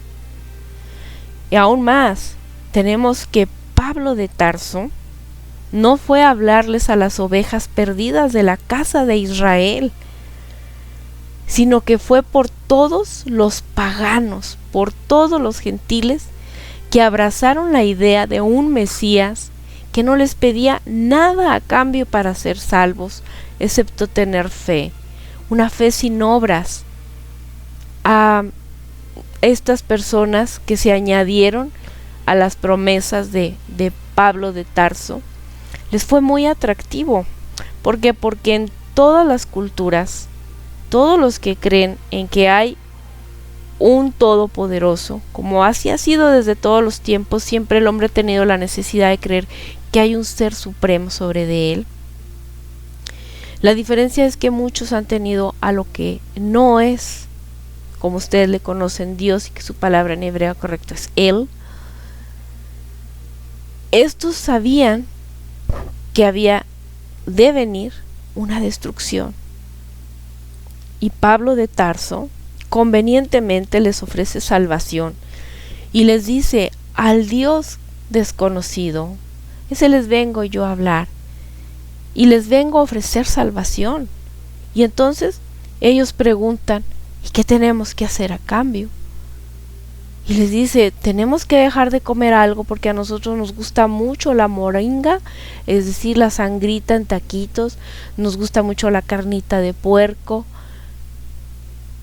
Y aún más, tenemos que Pablo de Tarso no fue a hablarles a las ovejas perdidas de la casa de Israel, sino que fue por todos los paganos, por todos los gentiles que abrazaron la idea de un Mesías que no les pedía nada a cambio para ser salvos, excepto tener fe, una fe sin obras. A estas personas que se añadieron a las promesas de Pablo de Tarso, les fue muy atractivo. ¿Por qué? Porque en todas las culturas todos los que creen en que hay un todopoderoso, como así ha sido desde todos los tiempos, siempre el hombre ha tenido la necesidad de creer que hay un ser supremo sobre de él. La diferencia es que muchos han tenido a lo que no es, como ustedes le conocen, Dios, y que su palabra en hebreo correcto es Él. Estos sabían que había de venir una destrucción. Y Pablo de Tarso convenientemente les ofrece salvación y les dice: al Dios desconocido, ese les vengo yo a hablar y les vengo a ofrecer salvación. Y entonces ellos preguntan: ¿y qué tenemos que hacer a cambio? Y les dice: tenemos que dejar de comer algo porque a nosotros nos gusta mucho la moringa, es decir, la sangrita en taquitos, nos gusta mucho la carnita de puerco,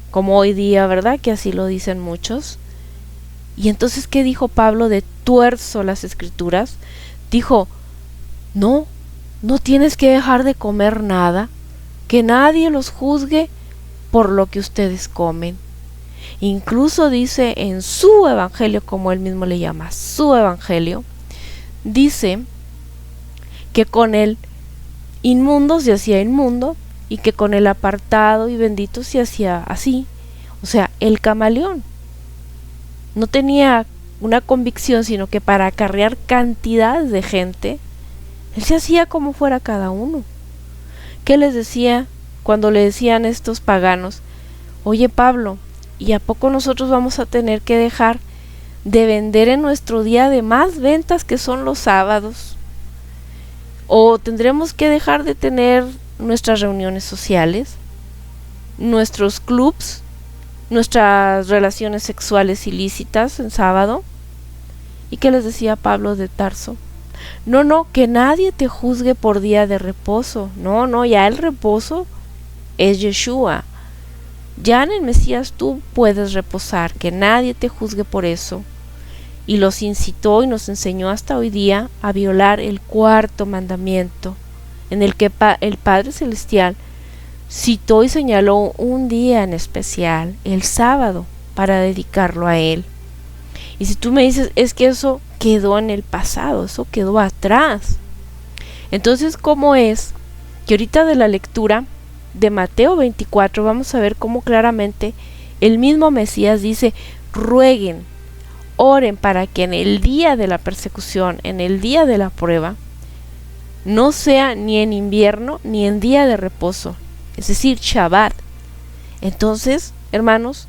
como hoy día, ¿verdad? Que así lo dicen muchos. Y entonces, ¿qué dijo Pablo de tuerzo las escrituras? Dijo: no tienes que dejar de comer nada, que nadie los juzgue por lo que ustedes comen. Incluso dice en su evangelio, como él mismo le llama, su evangelio, dice que con el inmundo se hacía inmundo y que con el apartado y bendito se hacía así. O sea, el camaleón no tenía una convicción, sino que para acarrear cantidades de gente, él se hacía como fuera cada uno. ¿Qué les decía cuando le decían estos paganos? Oye, Pablo, ¿y a poco nosotros vamos a tener que dejar de vender en nuestro día de más ventas, que son los sábados? ¿O tendremos que dejar de tener nuestras reuniones sociales, nuestros clubs, nuestras relaciones sexuales ilícitas en sábado? ¿Y qué les decía Pablo de Tarso? No, que nadie te juzgue por día de reposo. No, ya el reposo es Yeshua. Ya en el Mesías tú puedes reposar, que nadie te juzgue por eso. Y los incitó y nos enseñó hasta hoy día a violar el cuarto mandamiento, en el que el Padre Celestial citó y señaló un día en especial, el sábado, para dedicarlo a Él. Y si tú me dices: es que eso quedó en el pasado, eso quedó atrás. Entonces, ¿cómo es que ahorita de la lectura de Mateo 24 vamos a ver cómo claramente el mismo Mesías dice: rueguen, oren para que en el día de la persecución, en el día de la prueba, no sea ni en invierno ni en día de reposo, es decir, Shabbat? Entonces, hermanos,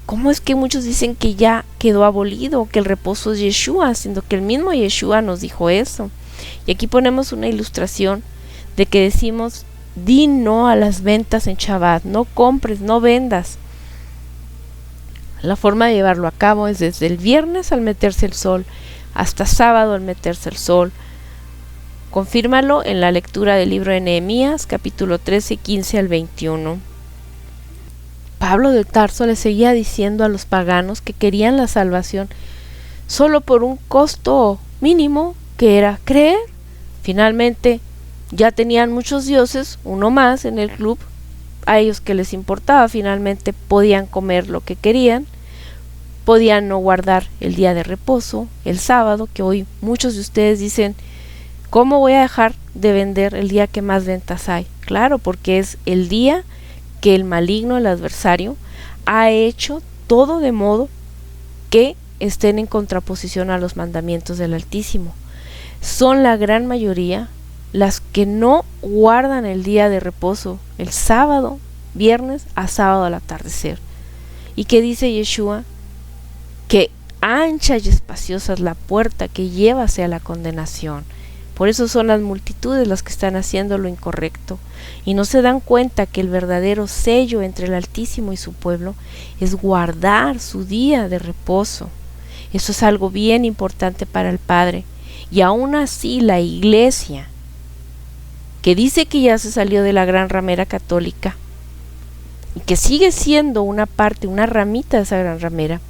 ¿cómo es que muchos dicen que ya quedó abolido, que el reposo es Yeshua, siendo que el mismo Yeshua nos dijo eso? Y aquí ponemos una ilustración de que decimos: di no a las ventas en Shabbat, no compres, no vendas. La forma de llevarlo a cabo es desde el viernes al meterse el sol hasta sábado al meterse el sol. Confírmalo en la lectura del libro de Nehemías, capítulo 13, 15 al 21. Pablo de Tarso le seguía diciendo a los paganos que querían la salvación solo por un costo mínimo, que era creer. Finalmente ya tenían muchos dioses, uno más en el club, a ellos que les importaba, finalmente podían comer lo que querían, podían no guardar el día de reposo, el sábado, que hoy muchos de ustedes dicen: ¿cómo voy a dejar de vender el día que más ventas hay? Claro, porque es el día que el maligno, el adversario, ha hecho todo de modo que estén en contraposición a los mandamientos del Altísimo. Son la gran mayoría las que no guardan el día de reposo, el sábado, viernes a sábado al atardecer. ¿Y qué dice Yeshua? Que ancha y espaciosa es la puerta que lleva hacia la condenación. Por eso son las multitudes las que están haciendo lo incorrecto y no se dan cuenta que el verdadero sello entre el Altísimo y su pueblo es guardar su día de reposo. Eso es algo bien importante para el Padre. Y aún así la Iglesia, que dice que ya se salió de la gran ramera católica y que sigue siendo una parte, una ramita de esa gran ramera,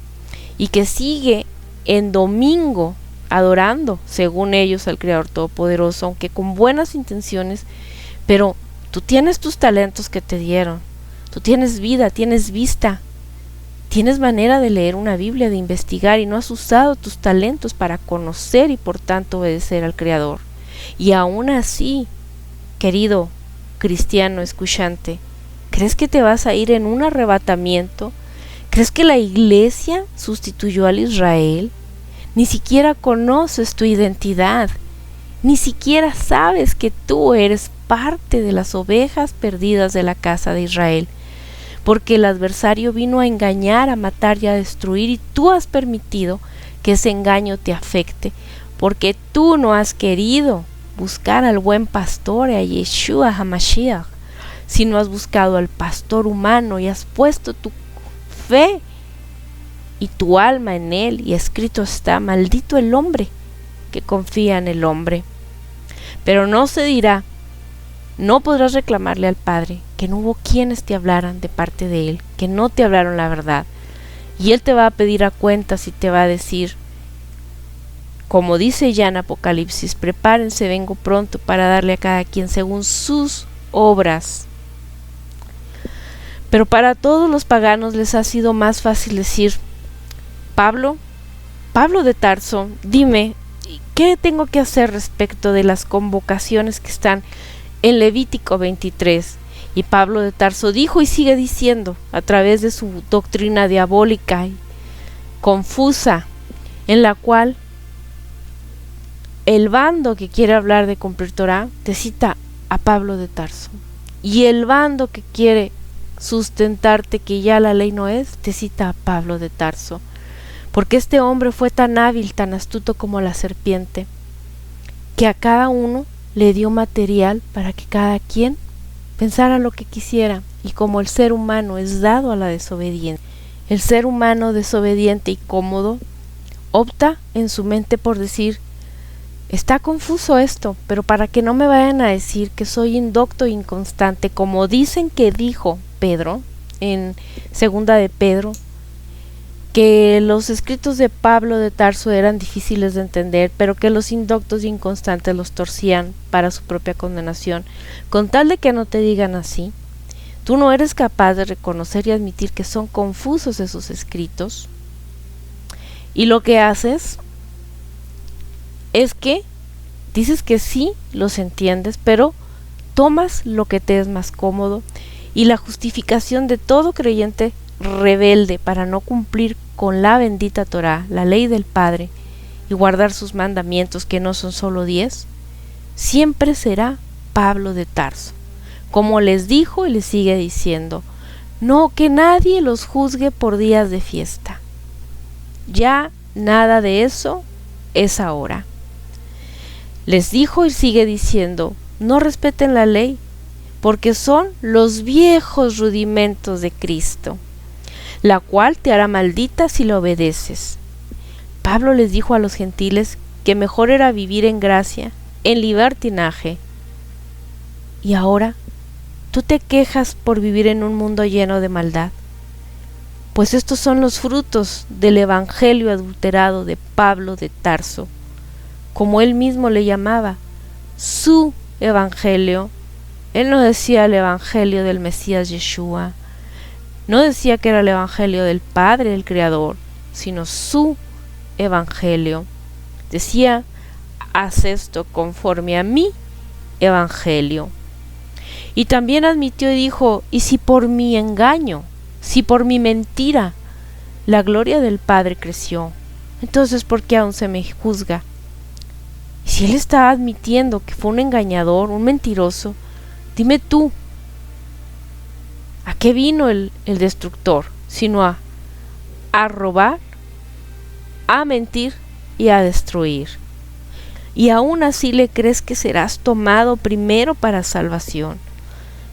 y que sigue en domingo adorando, según ellos, al Creador Todopoderoso, aunque con buenas intenciones, pero tú tienes tus talentos que te dieron, Tú tienes vida, tienes vista, tienes manera de leer una Biblia, de investigar, y no has usado tus talentos para conocer y por tanto obedecer al Creador. Y aún así, querido cristiano escuchante, ¿crees que te vas a ir en un arrebatamiento? ¿Crees que la iglesia sustituyó al Israel? Ni siquiera conoces tu identidad, ni siquiera sabes que tú eres parte de las ovejas perdidas de la casa de Israel, porque el adversario vino a engañar, a matar y a destruir, y tú has permitido que ese engaño te afecte, porque tú no has querido buscar al buen pastor, a Yeshua HaMashiach, sino has buscado al pastor humano y has puesto tu fe y tu alma en él, y escrito está: maldito el hombre que confía en el hombre. Pero no se dirá, no podrás reclamarle al Padre que no hubo quienes te hablaran de parte de él, que no te hablaron la verdad, y él te va a pedir a cuentas y te va a decir, como dice ya en Apocalipsis: prepárense, vengo pronto para darle a cada quien según sus obras. Pero para todos los paganos les ha sido más fácil decir: Pablo de Tarso, dime, ¿qué tengo que hacer respecto de las convocaciones que están en Levítico 23? Y Pablo de Tarso dijo y sigue diciendo, a través de su doctrina diabólica y confusa, en la cual el bando que quiere hablar de cumplir Torah te cita a Pablo de Tarso, y el bando que quiere sustentarte que ya la ley no es, te cita a Pablo de Tarso, porque este hombre fue tan hábil, tan astuto como la serpiente, que a cada uno le dio material para que cada quien pensara lo que quisiera. Y como el ser humano es dado a la desobediencia, el ser humano desobediente y cómodo opta en su mente por decir: está confuso esto, pero para que no me vayan a decir que soy indocto e inconstante, como dicen que dijo Pedro en segunda de Pedro, que los escritos de Pablo de Tarso eran difíciles de entender, pero que los indoctos e inconstantes los torcían para su propia condenación. Con tal de que no te digan así, tú no eres capaz de reconocer y admitir que son confusos esos escritos, y lo que haces es que dices que sí los entiendes, pero tomas lo que te es más cómodo, y la justificación de todo creyente rebelde para no cumplir con la bendita Torá, la ley del Padre, y guardar sus mandamientos, que no son solo 10, siempre será Pablo de Tarso, como les dijo y les sigue diciendo: no que nadie los juzgue por días de fiesta. Ya nada de eso es ahora. Les dijo y sigue diciendo: no respeten la ley, porque son los viejos rudimentos de Cristo, la cual te hará maldita si la obedeces. Pablo les dijo a los gentiles que mejor era vivir en gracia, en libertinaje. Y ahora, tú te quejas por vivir en un mundo lleno de maldad. Pues estos son los frutos del evangelio adulterado de Pablo de Tarso, como él mismo le llamaba, su evangelio. Él no decía el evangelio del Mesías Yeshua, no decía que era el evangelio del Padre, el Creador, sino su evangelio. Decía: haz esto conforme a mi evangelio. Y también admitió y dijo: y si por mi engaño, si por mi mentira, la gloria del Padre creció, entonces ¿por qué aún se me juzga? Y si él está admitiendo que fue un engañador, un mentiroso, dime tú, ¿a qué vino el destructor? Sino a robar, a mentir y a destruir. Y aún así le crees que serás tomado primero para salvación.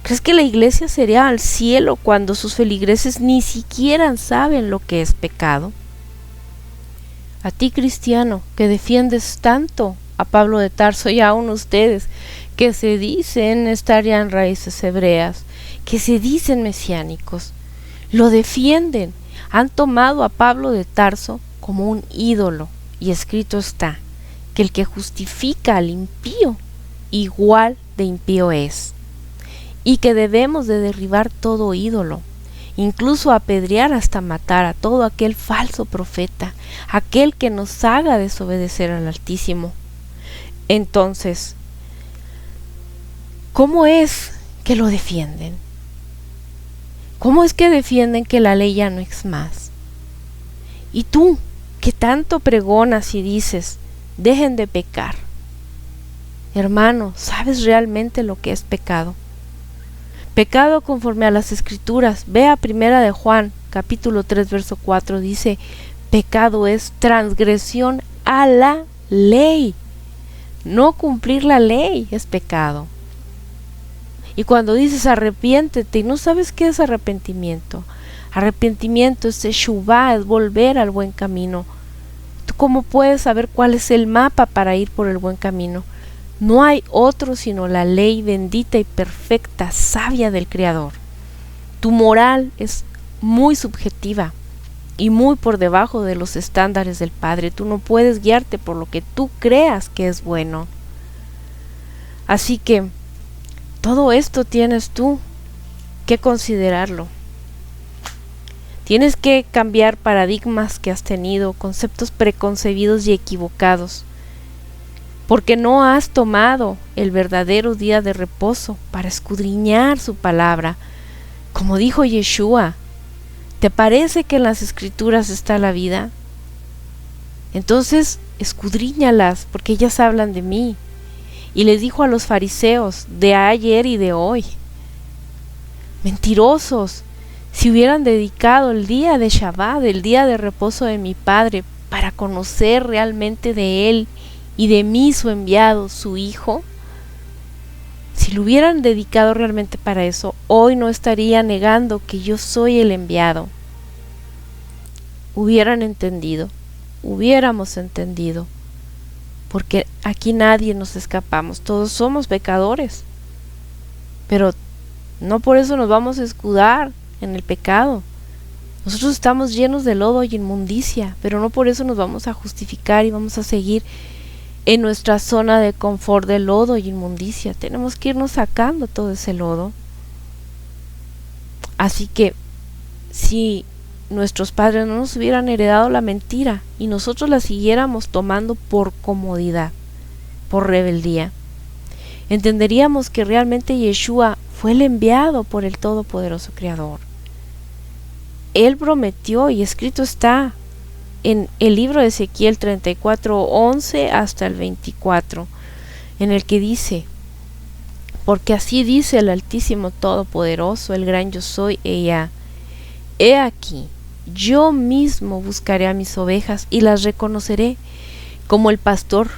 ¿Crees que la iglesia se irá al cielo cuando sus feligreses ni siquiera saben lo que es pecado? A ti, cristiano, que defiendes tanto a Pablo de Tarso, y aún ustedes que se dicen estar ya en raíces hebreas, que se dicen mesiánicos, lo defienden, han tomado a Pablo de Tarso como un ídolo, y escrito está que el que justifica al impío, igual de impío es. y que debemos de derribar todo ídolo, incluso apedrear hasta matar a todo aquel falso profeta, aquel que nos haga desobedecer al Altísimo. Entonces, ¿cómo es que lo defienden? ¿Cómo es que defienden que la ley ya no es más? Y tú, que tanto pregonas y dices, dejen de pecar. Hermano, ¿sabes realmente lo que es pecado? Pecado conforme a las Escrituras. Ve a 1 de Juan, capítulo 3, verso 4, dice, pecado es transgresión a la ley. No cumplir la ley es pecado. Y cuando dices arrepiéntete, y no sabes qué es arrepentimiento. Arrepentimiento es teshuvá, es volver al buen camino. ¿Tú cómo puedes saber cuál es el mapa para ir por el buen camino? No hay otro sino la ley bendita y perfecta, sabia del Creador. Tu moral es muy subjetiva y muy por debajo de los estándares del Padre. Tú no puedes guiarte por lo que tú creas que es bueno. Así que todo esto tienes tú que considerarlo. Tienes que cambiar paradigmas que has tenido, conceptos preconcebidos y equivocados, porque no has tomado el verdadero día de reposo para escudriñar su palabra. Como dijo Yeshua, ¿te parece que en las Escrituras está la vida? Entonces escudriñalas, porque ellas hablan de mí. Y les dijo a los fariseos de ayer y de hoy, mentirosos, si hubieran dedicado el día de Shabbat, el día de reposo de mi Padre, para conocer realmente de Él y de mí su enviado, su Hijo, si lo hubieran dedicado realmente para eso, hoy no estaría negando que yo soy el enviado. Hubieran entendido, hubiéramos entendido, porque aquí nadie nos escapamos, todos somos pecadores, pero no por eso nos vamos a escudar en el pecado. Nosotros estamos llenos de lodo y inmundicia, pero no por eso nos vamos a justificar y vamos a seguir en nuestra zona de confort de lodo y inmundicia. Tenemos que irnos sacando todo ese lodo. Así que si nuestros padres no nos hubieran heredado la mentira y nosotros la siguiéramos tomando por comodidad, por rebeldía, entenderíamos que realmente Yeshua fue el enviado por el Todopoderoso Creador. Él prometió, y escrito está en el libro de Ezequiel 34:11 hasta el 24, en el que dice, porque así dice el Altísimo Todopoderoso, el gran yo soy, he aquí, yo mismo buscaré a mis ovejas y las reconoceré, como el pastor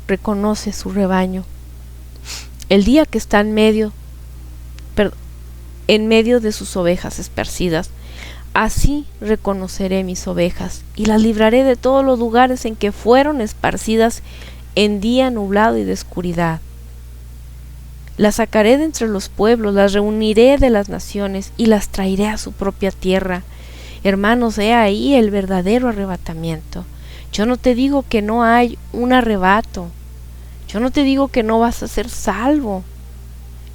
reconoce su rebaño. El día que está en medio de sus ovejas esparcidas, así reconoceré mis ovejas y las libraré de todos los lugares en que fueron esparcidas en día nublado y de oscuridad. Las sacaré de entre los pueblos, las reuniré de las naciones y las traeré a su propia tierra. Hermanos, he ahí el verdadero arrebatamiento. Yo no te digo que no hay un arrebato. Yo no te digo que no vas a ser salvo.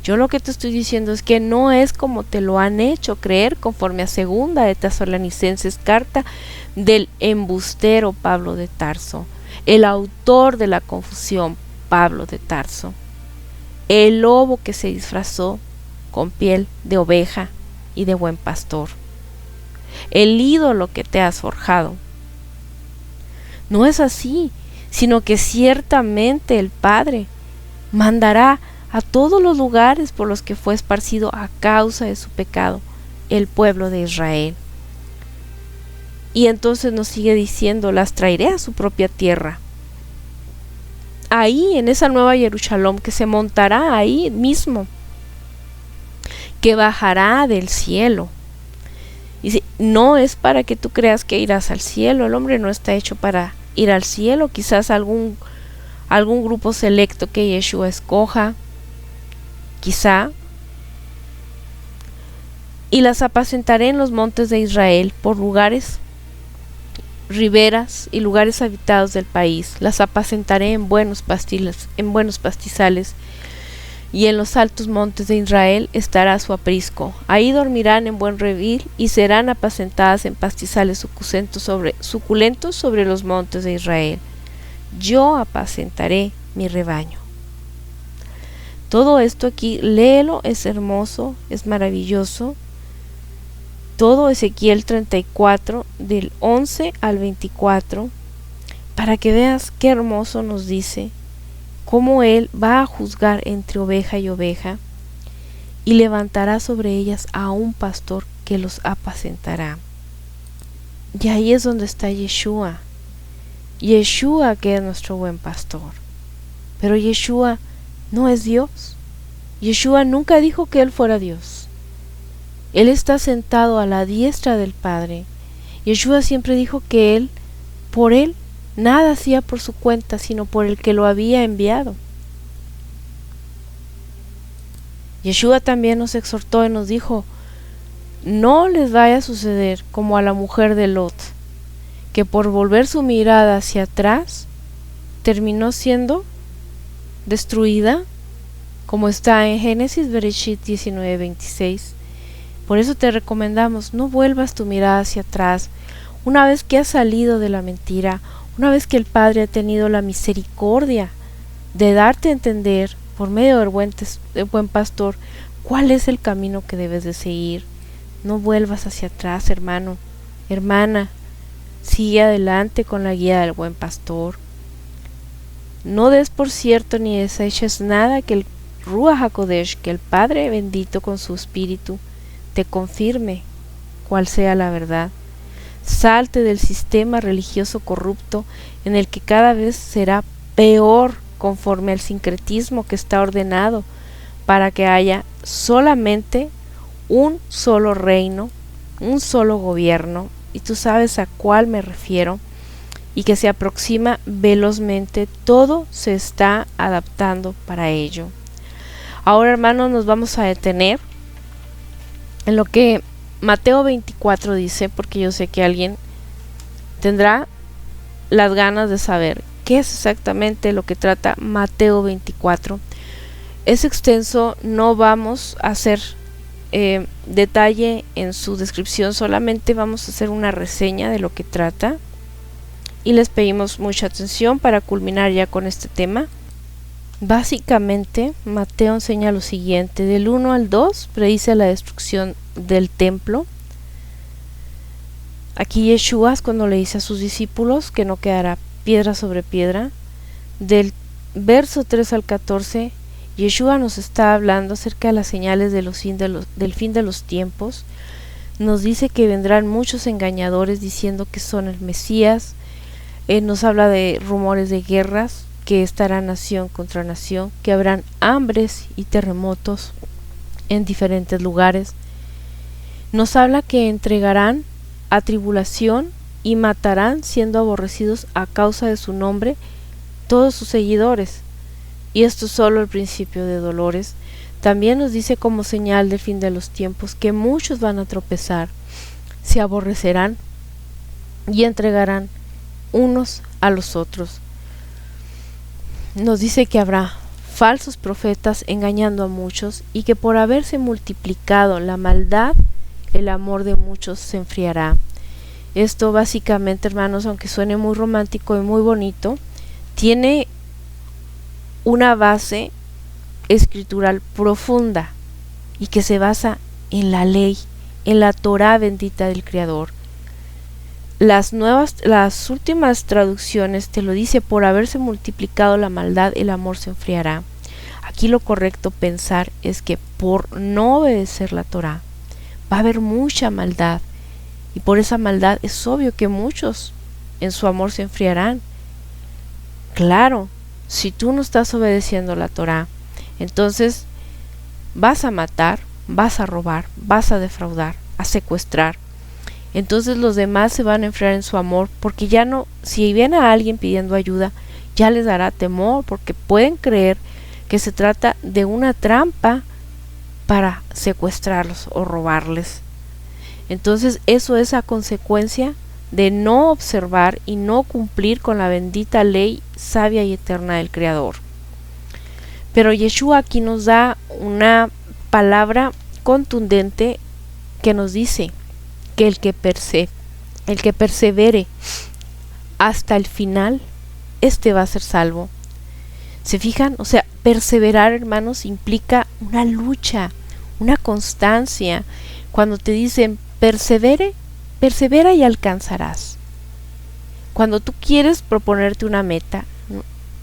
Yo lo que te estoy diciendo es que no es como te lo han hecho creer, conforme a 2 de Tesalonicenses, carta del embustero Pablo de Tarso, el autor de la confusión Pablo de Tarso, el lobo que se disfrazó con piel de oveja y de buen pastor, el ídolo que te has forjado. No es así, sino que ciertamente el Padre mandará a todos los lugares por los que fue esparcido a causa de su pecado el pueblo de Israel. Y entonces nos sigue diciendo, las traeré a su propia tierra. Ahí, en esa nueva Jerusalén, que se montará ahí mismo, que bajará del cielo. Y no es para que tú creas que irás al cielo. El hombre no está hecho para ir al cielo. Quizás algún grupo selecto que Yeshua escoja, quizá, y las apacentaré en los montes de Israel, por lugares, riberas y lugares habitados del país. Las apacentaré en buenos pastizales, y en los altos montes de Israel estará su aprisco. Ahí dormirán en buen redil y serán apacentadas en pastizales suculentos sobre los montes de Israel. Yo apacentaré mi rebaño. Todo esto aquí, léelo, es hermoso, es maravilloso. Todo Ezequiel 34, del 11 al 24, para que veas qué hermoso nos dice cómo Él va a juzgar entre oveja y oveja, y levantará sobre ellas a un pastor que los apacentará. Y ahí es donde está Yeshua. Yeshua, que es nuestro buen pastor. Pero Yeshua no es Dios. Yeshua nunca dijo que Él fuera Dios. Él está sentado a la diestra del Padre. Yeshua siempre dijo que por Él, nada hacía por su cuenta, sino por el que lo había enviado. Yeshua también nos exhortó y nos dijo, no les vaya a suceder como a la mujer de Lot, que por volver su mirada hacia atrás, terminó siendo destruida, como está en Génesis Bereshit 19:26. Por eso te recomendamos, no vuelvas tu mirada hacia atrás. Una vez que has salido de la mentira, una vez que el Padre ha tenido la misericordia de darte a entender, por medio del buen pastor, cuál es el camino que debes de seguir, no vuelvas hacia atrás, hermano, hermana. Sigue adelante con la guía del buen pastor. No des por cierto ni deseches nada que el Ruach HaKodesh, que el Padre bendito con su espíritu, te confirme cuál sea la verdad. Salte del sistema religioso corrupto en el que cada vez será peor conforme al sincretismo que está ordenado para que haya solamente un solo reino, un solo gobierno, y tú sabes a cuál me refiero, y que se aproxima velozmente. Todo se está adaptando para ello. Ahora, hermanos, nos vamos a detener en lo que Mateo 24 dice, porque yo sé que alguien tendrá las ganas de saber qué es exactamente lo que trata Mateo 24. Es extenso, no vamos a hacer detalle en su descripción, solamente vamos a hacer una reseña de lo que trata y les pedimos mucha atención para culminar ya con este tema. Básicamente, Mateo enseña lo siguiente: del 1 al 2 predice la destrucción del templo. Aquí Yeshua es cuando le dice a sus discípulos que no quedará piedra sobre piedra. Del verso 3 al 14, Yeshua nos está hablando acerca de las señales del fin de los tiempos. Nos dice que vendrán muchos engañadores diciendo que son el Mesías. Nos habla de rumores de guerras, que estará nación contra nación, que habrán hambres y terremotos en diferentes lugares. Nos habla que entregarán a tribulación y matarán, siendo aborrecidos a causa de su nombre, todos sus seguidores. Y esto es solo el principio de dolores. También nos dice como señal del fin de los tiempos que muchos van a tropezar, se aborrecerán y entregarán unos a los otros. Nos dice que habrá falsos profetas engañando a muchos y que por haberse multiplicado la maldad, el amor de muchos se enfriará. Esto básicamente, hermanos, aunque suene muy romántico y muy bonito, tiene una base escritural profunda y que se basa en la ley, en la Torá bendita del Creador. Las últimas traducciones te lo dice: por haberse multiplicado la maldad, el amor se enfriará. Aquí lo correcto pensar es que por no obedecer la Torá va a haber mucha maldad, y por esa maldad es obvio que muchos en su amor se enfriarán. Claro, si tú no estás obedeciendo la Torá, entonces vas a matar, vas a robar, vas a defraudar, a secuestrar. Entonces los demás se van a enfriar en su amor, porque ya no, si viene a alguien pidiendo ayuda, ya les dará temor, porque pueden creer que se trata de una trampa para secuestrarlos o robarles. Entonces eso es a consecuencia de no observar y no cumplir con la bendita ley sabia y eterna del Creador. Pero Yeshua aquí nos da una palabra contundente que nos dice que el que persevere hasta el final, este va a ser salvo. ¿Se fijan? O sea, perseverar, hermanos, implica una lucha, una constancia. Cuando te dicen persevera y alcanzarás. Cuando tú quieres proponerte una meta,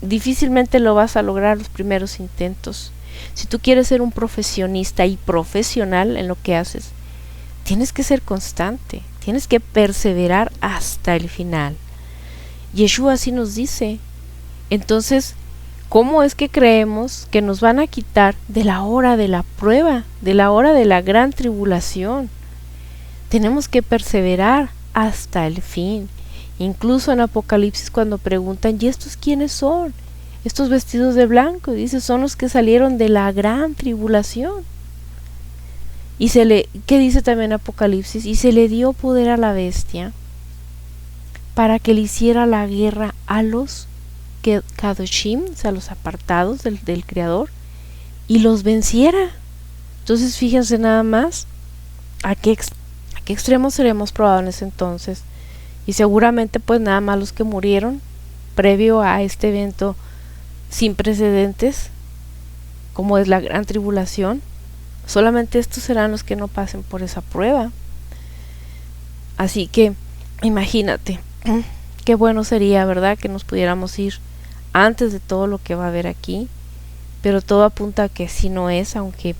difícilmente lo vas a lograr los primeros intentos. Si tú quieres ser un profesionista y profesional en lo que haces, tienes que ser constante, tienes que perseverar hasta el final. Yeshua así nos dice. Entonces, ¿cómo es que creemos que nos van a quitar de la hora de la prueba, de la hora de la gran tribulación? Tenemos que perseverar hasta el fin. Incluso en Apocalipsis, cuando preguntan, ¿y estos quiénes son? Estos vestidos de blanco, dice, son los que salieron de la gran tribulación. Y ¿qué dice también Apocalipsis? Y se le dio poder a la bestia para que le hiciera la guerra a los Kadoshim, o sea, los apartados del Creador, y los venciera. Entonces fíjense nada más a qué extremo seremos probados en ese entonces. Y seguramente pues nada más los que murieron previo a este evento sin precedentes, como es la gran tribulación, solamente estos serán los que no pasen por esa prueba. Así que imagínate, qué bueno sería, ¿verdad?, que nos pudiéramos ir antes de todo lo que va a haber aquí, pero todo apunta a que sí no es, aunque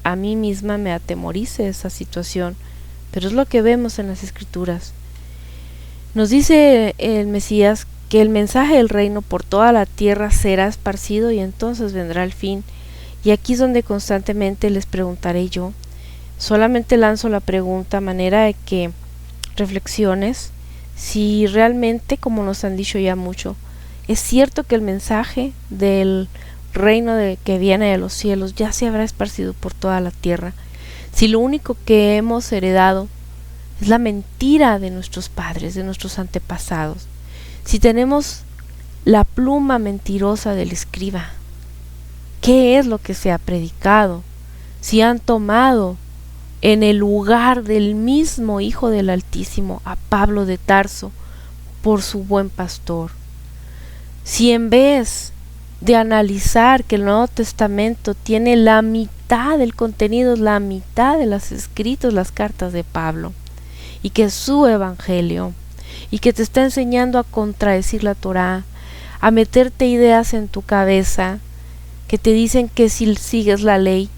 a mí misma me atemorice esa situación, pero es lo que vemos en las Escrituras. Nos dice el Mesías que el mensaje del reino por toda la tierra será esparcido y entonces vendrá el fin. Y aquí es donde constantemente les preguntaré yo. Solamente lanzo la pregunta a manera de que reflexiones si realmente, como nos han dicho ya mucho, es cierto que el mensaje del reino que viene de los cielos ya se habrá esparcido por toda la tierra. Si lo único que hemos heredado es la mentira de nuestros padres, de nuestros antepasados. Si tenemos la pluma mentirosa del escriba, ¿qué es lo que se ha predicado? Si han tomado en el lugar del mismo Hijo del Altísimo a Pablo de Tarso por su buen pastor. Si en vez de analizar que el Nuevo Testamento tiene la mitad del contenido, la mitad de los escritos, las cartas de Pablo, y que es su evangelio, y que te está enseñando a contradecir la Torá, a meterte ideas en tu cabeza que te dicen que si sigues la ley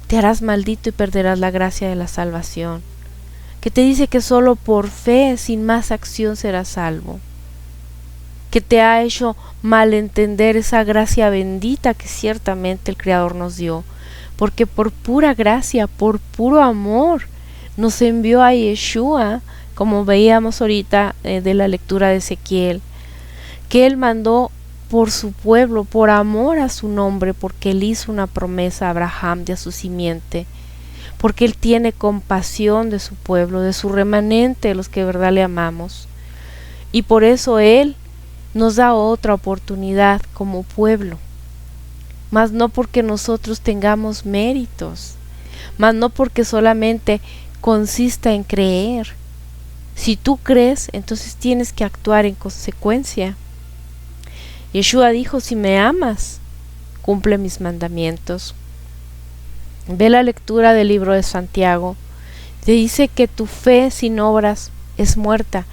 te harás maldito y perderás la gracia de la salvación, que te dice que solo por fe, sin más acción, serás salvo, que te ha hecho malentender esa gracia bendita que ciertamente el Creador nos dio, porque por pura gracia, por puro amor, nos envió a Yeshua, como veíamos ahorita de la lectura de Ezequiel, que Él mandó por su pueblo, por amor a su nombre, porque Él hizo una promesa a Abraham y a su simiente, porque Él tiene compasión de su pueblo, de su remanente, de los que de verdad le amamos. Y por eso Él nos da otra oportunidad como pueblo, mas no porque nosotros tengamos méritos, mas no porque solamente consista en creer. Si tú crees, entonces tienes que actuar en consecuencia. Yeshua dijo, si me amas, cumple mis mandamientos. Ve la lectura del libro de Santiago. Te dice que tu fe sin obras es muerta.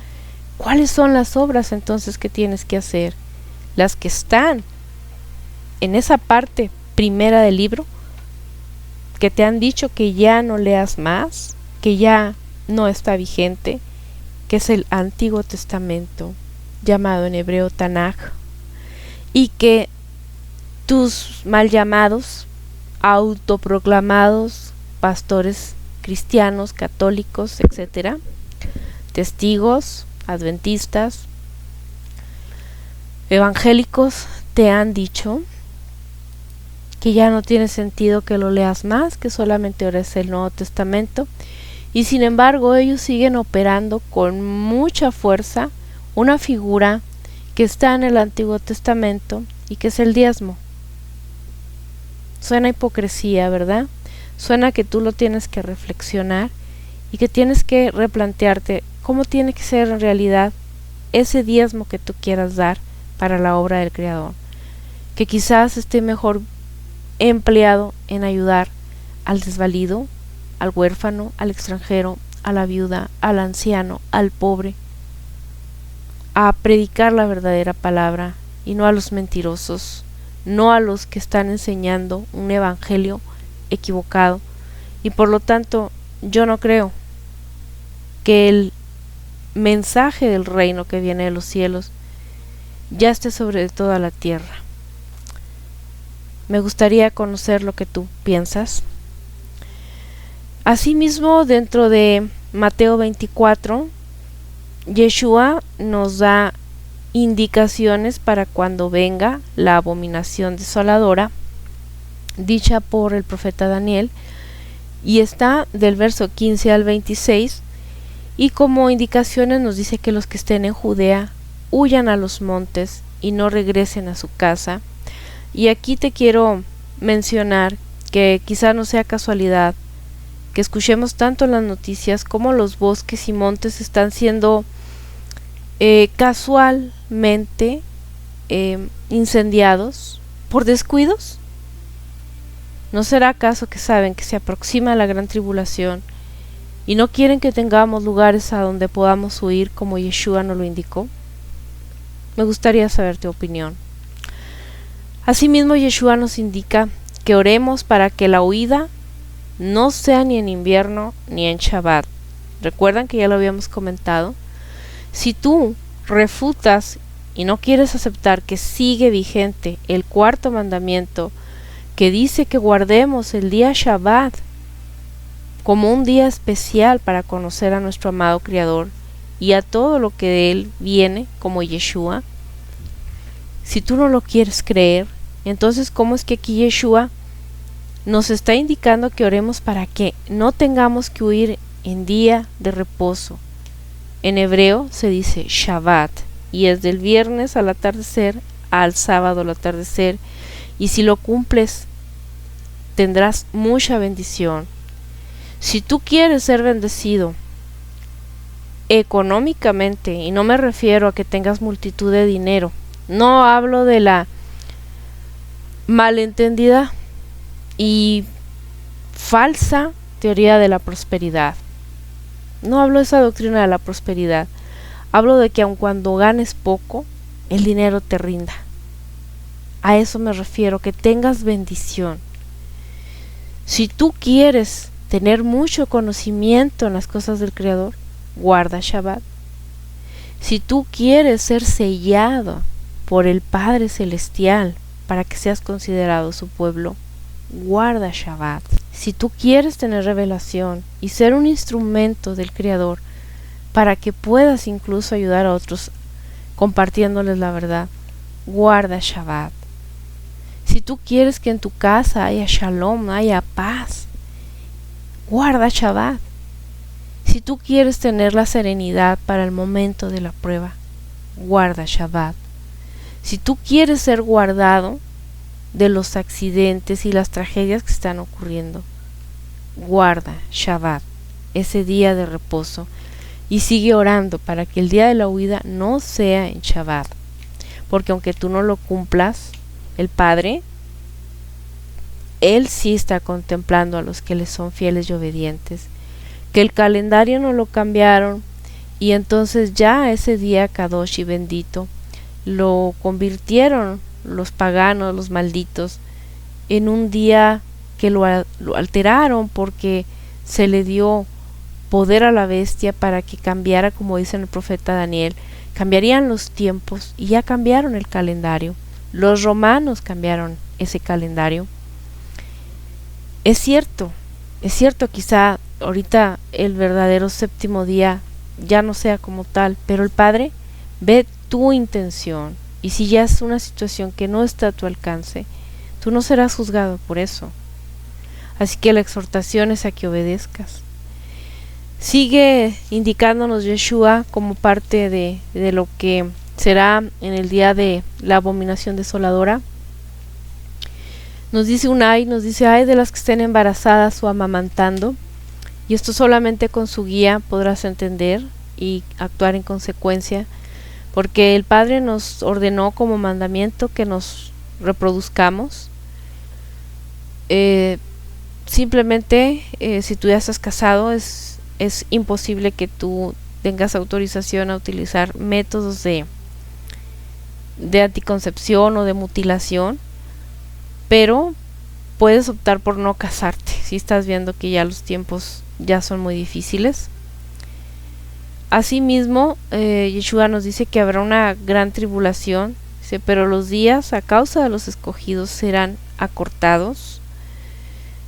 ¿Cuáles son las obras entonces que tienes que hacer? Las que están en esa parte primera del libro, que te han dicho que ya no leas más, que ya no está vigente, que es el Antiguo Testamento, llamado en hebreo Tanaj, y que tus mal llamados, autoproclamados pastores cristianos, católicos, etcétera, testigos, adventistas, evangélicos, te han dicho que ya no tiene sentido que lo leas más, que solamente ahora es el Nuevo Testamento, y sin embargo ellos siguen operando con mucha fuerza una figura que está en el Antiguo Testamento y que es el diezmo. Suena a hipocresía, ¿verdad? Suena que tú lo tienes que reflexionar y que tienes que replantearte cómo tiene que ser en realidad ese diezmo que tú quieras dar para la obra del Creador, que quizás esté mejor empleado en ayudar al desvalido, al huérfano, al extranjero, a la viuda, al anciano, al pobre, a predicar la verdadera palabra y no a los mentirosos, no a los que están enseñando un evangelio equivocado. Y por lo tanto yo no creo que el mensaje del reino que viene de los cielos ya esté sobre toda la tierra. Me gustaría conocer lo que tú piensas. Asimismo, dentro de Mateo 24, Yeshua nos da indicaciones para cuando venga la abominación desoladora dicha por el profeta Daniel, y está del verso 15 al 26, y como indicaciones nos dice que los que estén en Judea huyan a los montes y no regresen a su casa. Y aquí te quiero mencionar que quizá no sea casualidad que escuchemos tanto en las noticias como los bosques y montes están siendo casualmente incendiados por descuidos. ¿No será acaso que saben que se aproxima la gran tribulación y no quieren que tengamos lugares a donde podamos huir como Yeshua nos lo indicó? Me gustaría saber tu opinión. Asimismo, Yeshua nos indica que oremos para que la huida no sea ni en invierno ni en Shabbat. ¿Recuerdan que ya lo habíamos comentado? Si tú refutas y no quieres aceptar que sigue vigente el cuarto mandamiento que dice que guardemos el día Shabbat como un día especial para conocer a nuestro amado Creador y a todo lo que de Él viene como Yeshua, si tú no lo quieres creer, entonces ¿cómo es que aquí Yeshua nos está indicando que oremos para que no tengamos que huir en día de reposo? En hebreo se dice Shabbat y es del viernes al atardecer al sábado al atardecer, y si lo cumples tendrás mucha bendición. Si tú quieres ser bendecido económicamente, y no me refiero a que tengas multitud de dinero, no hablo de la malentendida y falsa teoría de la prosperidad, no hablo de esa doctrina de la prosperidad, hablo de que aun cuando ganes poco, el dinero te rinda. A eso me refiero, que tengas bendición. Si tú quieres tener mucho conocimiento en las cosas del Creador, guarda Shabbat. Si tú quieres ser sellado por el Padre Celestial para que seas considerado su pueblo, guarda Shabbat. Si tú quieres tener revelación y ser un instrumento del Creador para que puedas incluso ayudar a otros compartiéndoles la verdad, guarda Shabbat. Si tú quieres que en tu casa haya shalom, haya paz, guarda Shabbat. Si tú quieres tener la serenidad para el momento de la prueba, guarda Shabbat. Si tú quieres ser guardado de los accidentes y las tragedias que están ocurriendo, guarda Shabbat, ese día de reposo, y sigue orando para que el día de la huida no sea en Shabbat, porque aunque tú no lo cumplas, el Padre, Él sí está contemplando a los que le son fieles y obedientes, que el calendario no lo cambiaron, y entonces ya ese día Kadosh y bendito lo convirtieron los paganos, los malditos, en un día que lo alteraron porque se le dio poder a la bestia para que cambiara, como dice el profeta Daniel, cambiarían los tiempos, y ya cambiaron el calendario. Los romanos cambiaron ese calendario. Es cierto, quizá ahorita el verdadero séptimo día ya no sea como tal, pero el Padre ve tu intención, y si ya es una situación que no está a tu alcance, tú no serás juzgado por eso. Así que la exhortación es a que obedezcas. Sigue indicándonos Yeshua como parte de lo que será en el día de la abominación desoladora. Nos dice nos dice ay de las que estén embarazadas o amamantando, y esto solamente con su guía podrás entender y actuar en consecuencia, porque el Padre nos ordenó como mandamiento que nos reproduzcamos. Simplemente si tú ya estás casado es imposible que tú tengas autorización a utilizar métodos de anticoncepción o de mutilación, pero puedes optar por no casarte si estás viendo que ya los tiempos ya son muy difíciles. Asimismo, Yeshua nos dice que habrá una gran tribulación, dice, pero los días a causa de los escogidos serán acortados.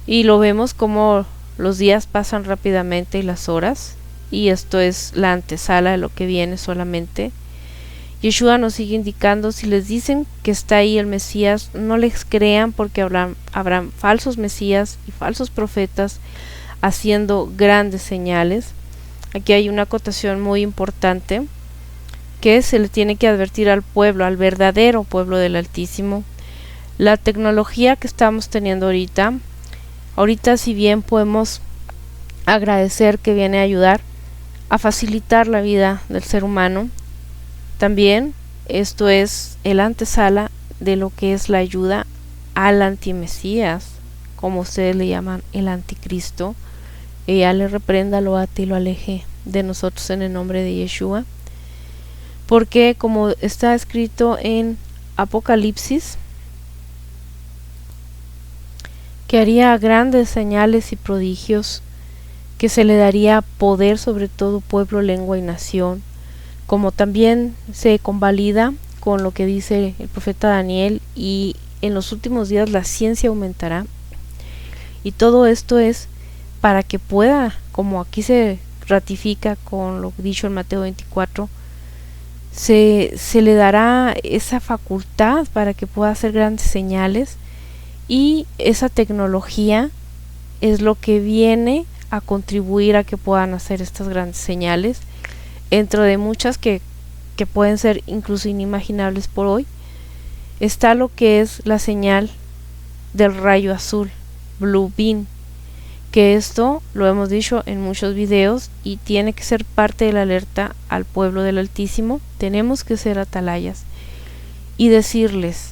Y lo vemos como los días pasan rápidamente y las horas, y esto es la antesala de lo que viene solamente. Yeshua nos sigue indicando, si les dicen que está ahí el Mesías, no les crean, porque habrán falsos Mesías y falsos profetas haciendo grandes señales. Aquí hay una acotación muy importante, que se le tiene que advertir al pueblo, al verdadero pueblo del Altísimo. La tecnología que estamos teniendo ahorita si bien podemos agradecer que viene a ayudar a facilitar la vida del ser humano, también esto es el antesala de lo que es la ayuda al antimesías, como ustedes le llaman, el anticristo. Ella le reprenda, lo ate y lo aleje de nosotros en el nombre de Yeshua, porque como está escrito en Apocalipsis, que haría grandes señales y prodigios, que se le daría poder sobre todo pueblo, lengua y nación, como también se convalida con lo que dice el profeta Daniel, y en los últimos días la ciencia aumentará. Y todo esto es para que pueda, como aquí se ratifica con lo dicho en Mateo 24, se le dará esa facultad para que pueda hacer grandes señales, y esa tecnología es lo que viene a contribuir a que puedan hacer estas grandes señales, dentro de muchas que pueden ser incluso inimaginables por hoy. Está lo que es la señal del rayo azul, Blue Beam, que esto lo hemos dicho en muchos videos y tiene que ser parte de la alerta al pueblo del Altísimo. Tenemos que ser atalayas y decirles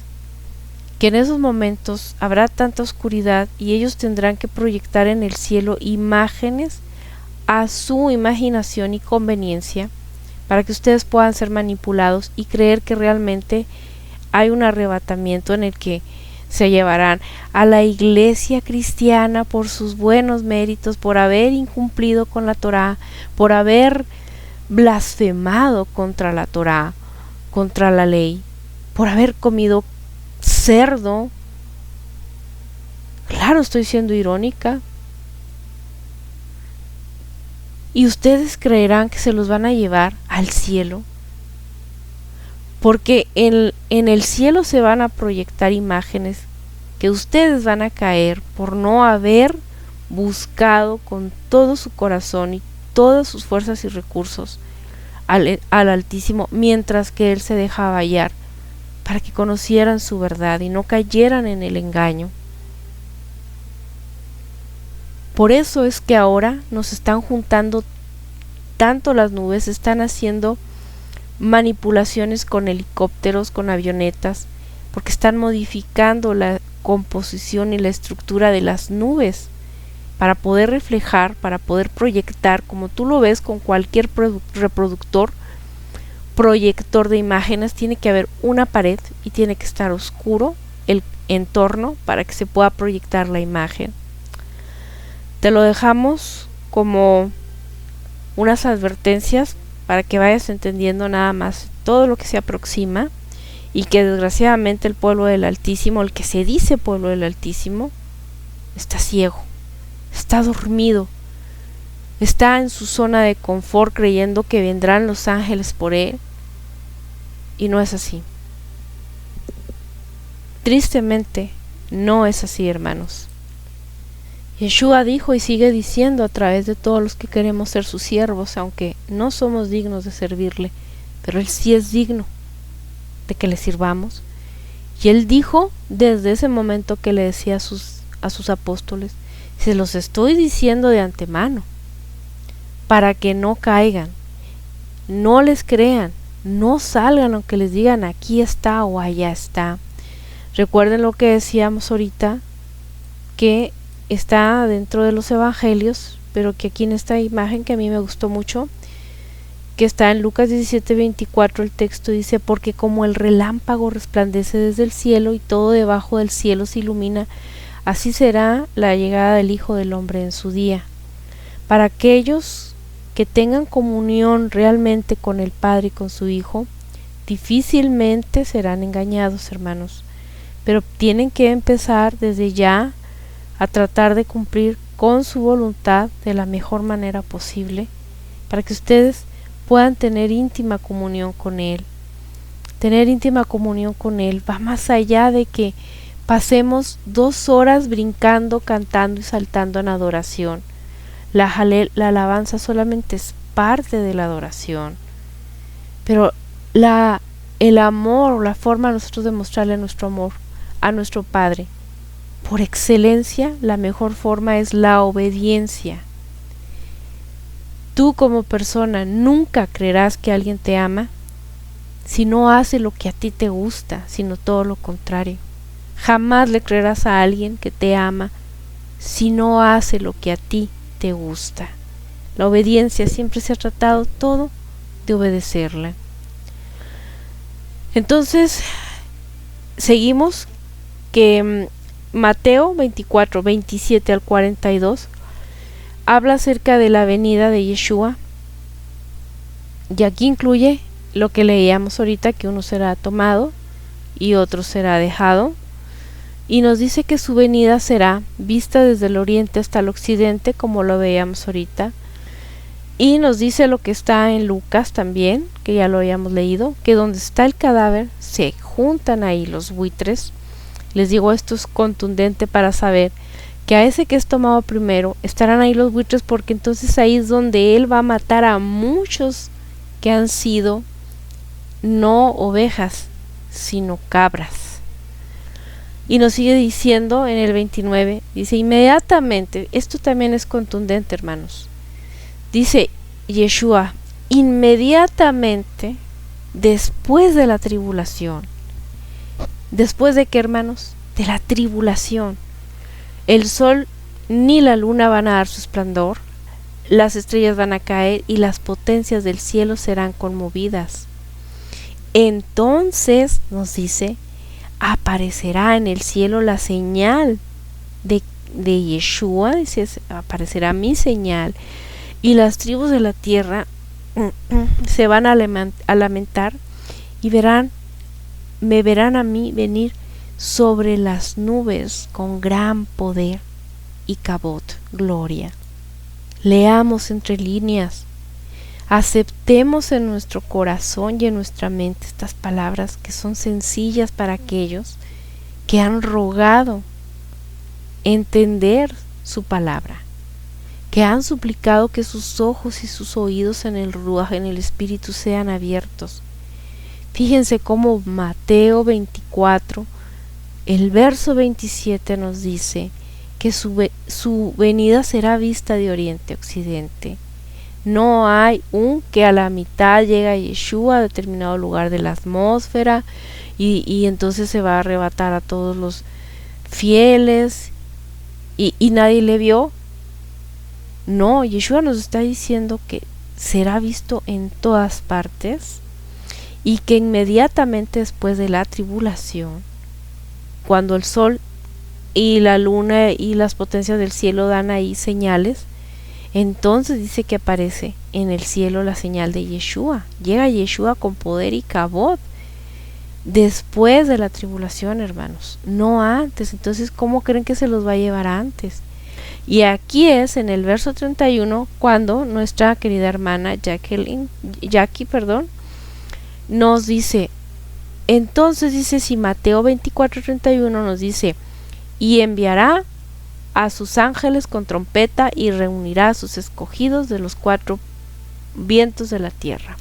que en esos momentos habrá tanta oscuridad y ellos tendrán que proyectar en el cielo imágenes a su imaginación y conveniencia, para que ustedes puedan ser manipulados y creer que realmente hay un arrebatamiento en el que se llevarán a la iglesia cristiana por sus buenos méritos, por haber incumplido con la Torá, por haber blasfemado contra la Torá, contra la ley, por haber comido cerdo. Claro, estoy siendo irónica. Y ustedes creerán que se los van a llevar al cielo, porque en el cielo se van a proyectar imágenes que ustedes van a caer por no haber buscado con todo su corazón y todas sus fuerzas y recursos al Altísimo, mientras que Él se dejaba hallar, para que conocieran su verdad y no cayeran en el engaño. Por eso es que ahora nos están juntando tanto las nubes, están haciendo manipulaciones con helicópteros, con avionetas, porque están modificando la composición y la estructura de las nubes para poder reflejar, para poder proyectar, como tú lo ves con cualquier proyector de imágenes. Tiene que haber una pared y tiene que estar oscuro el entorno para que se pueda proyectar la imagen. Te lo dejamos como unas advertencias para que vayas entendiendo nada más todo lo que se aproxima, y que desgraciadamente el pueblo del Altísimo, el que se dice pueblo del Altísimo, está ciego, está dormido, está en su zona de confort creyendo que vendrán los ángeles por él, y no es así. Tristemente no es así, hermanos. Yeshua dijo y sigue diciendo a través de todos los que queremos ser sus siervos, aunque no somos dignos de servirle, pero Él sí es digno de que le sirvamos. Y él dijo desde ese momento que le decía a sus apóstoles, se los estoy diciendo de antemano, para que no caigan, no les crean, no salgan aunque les digan aquí está o allá está. Recuerden lo que decíamos ahorita, que está dentro de los evangelios, pero que aquí en esta imagen que a mí me gustó mucho, que está en Lucas 17:24, el texto dice, porque como el relámpago resplandece desde el cielo y todo debajo del cielo se ilumina, así será la llegada del Hijo del Hombre en su día. Para aquellos que tengan comunión realmente con el Padre y con su Hijo, difícilmente serán engañados, hermanos, pero tienen que empezar desde ya a tratar de cumplir con su voluntad de la mejor manera posible, para que ustedes puedan tener íntima comunión con Él. Tener íntima comunión con Él va más allá de que pasemos 2 horas brincando, cantando y saltando en adoración. La alabanza solamente es parte de la adoración, pero el amor, la forma de nosotros demostrarle nuestro amor a nuestro Padre, por excelencia, la mejor forma es la obediencia. Tú como persona nunca creerás que alguien te ama si no hace lo que a ti te gusta, sino todo lo contrario. Jamás le creerás a alguien que te ama si no hace lo que a ti te gusta. La obediencia siempre se ha tratado todo de obedecerla. Entonces, seguimos que Mateo 24:27 al 42 habla acerca de la venida de Yeshua, y aquí incluye lo que leíamos ahorita, que uno será tomado y otro será dejado, y nos dice que su venida será vista desde el oriente hasta el occidente, como lo veíamos ahorita, y nos dice lo que está en Lucas también, que ya lo habíamos leído, que donde está el cadáver se juntan ahí los buitres. Les digo, esto es contundente para saber que a ese que es tomado primero estarán ahí los buitres, porque entonces ahí es donde él va a matar a muchos que han sido no ovejas, sino cabras. Y nos sigue diciendo en el 29, dice inmediatamente, esto también es contundente, hermanos, dice Yeshua, inmediatamente después de la tribulación. ¿Después de qué, hermanos? De la tribulación. El sol ni la luna van a dar su esplendor, las estrellas van a caer y las potencias del cielo serán conmovidas. Entonces, nos dice, aparecerá en el cielo la señal de Yeshua, dice, aparecerá mi señal, y las tribus de la tierra se van a lamentar y me verán a mí venir sobre las nubes con gran poder y cabot, gloria. Leamos entre líneas, aceptemos en nuestro corazón y en nuestra mente estas palabras que son sencillas para aquellos que han rogado entender su palabra, que han suplicado que sus ojos y sus oídos en el Ruaj, en el Espíritu, sean abiertos. Fíjense cómo Mateo 24, el verso 27 nos dice que su venida será vista de oriente a occidente. No hay un que a la mitad llega Yeshua a determinado lugar de la atmósfera y entonces se va a arrebatar a todos los fieles y nadie le vio. No, Yeshua nos está diciendo que será visto en todas partes y que inmediatamente después de la tribulación, cuando el sol y la luna y las potencias del cielo dan ahí señales, entonces dice que aparece en el cielo la señal de Yeshua. Llega Yeshua con poder y cabot después de la tribulación, hermanos, no antes. Entonces, ¿cómo creen que se los va a llevar antes? Y aquí es en el verso 31 cuando nuestra querida hermana Jackie, nos dice, entonces dice, si Mateo 24:31 nos dice, y enviará a sus ángeles con trompeta y reunirá a sus escogidos de los 4 vientos de la tierra.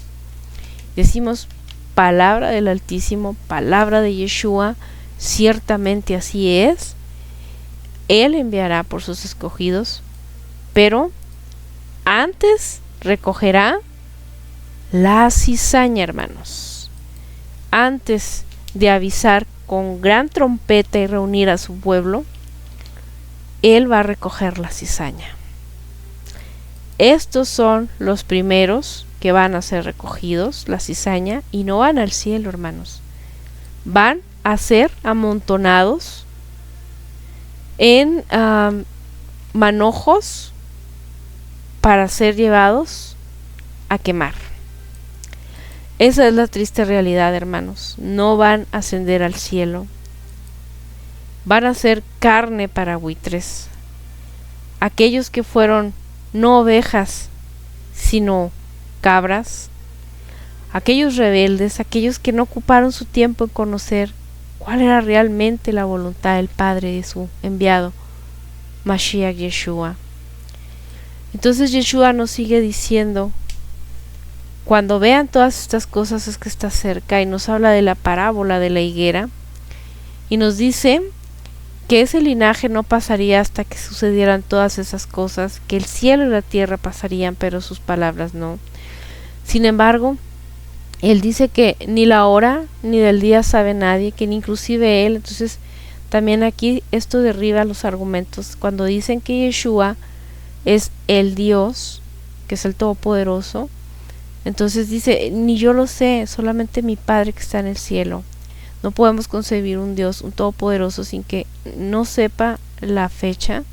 Decimos palabra del Altísimo, palabra de Yeshua, ciertamente así es, Él enviará por sus escogidos, pero antes recogerá la cizaña, hermanos. Antes de avisar con gran trompeta y reunir a su pueblo, Él va a recoger la cizaña. Estos son los primeros que van a ser recogidos, la cizaña, y no van al cielo, hermanos. Van a ser amontonados en manojos para ser llevados a quemar. Esa es la triste realidad, hermanos. No van a ascender al cielo. Van a ser carne para buitres. Aquellos que fueron no ovejas, sino cabras. Aquellos rebeldes, aquellos que no ocuparon su tiempo en conocer cuál era realmente la voluntad del Padre de su enviado, Mashiach Yeshua. Entonces Yeshua nos sigue diciendo, cuando vean todas estas cosas es que está cerca, y nos habla de la parábola de la higuera, y nos dice que ese linaje no pasaría hasta que sucedieran todas esas cosas, que el cielo y la tierra pasarían, pero sus palabras no. Sin embargo, Él dice que ni la hora ni del día sabe nadie, que ni inclusive Él. Entonces también aquí esto derriba los argumentos cuando dicen que Yeshua es el Dios, que es el Todopoderoso. Entonces dice, ni yo lo sé, solamente mi Padre que está en el cielo. No podemos concebir un Dios, un Todopoderoso, sin que no sepa la fecha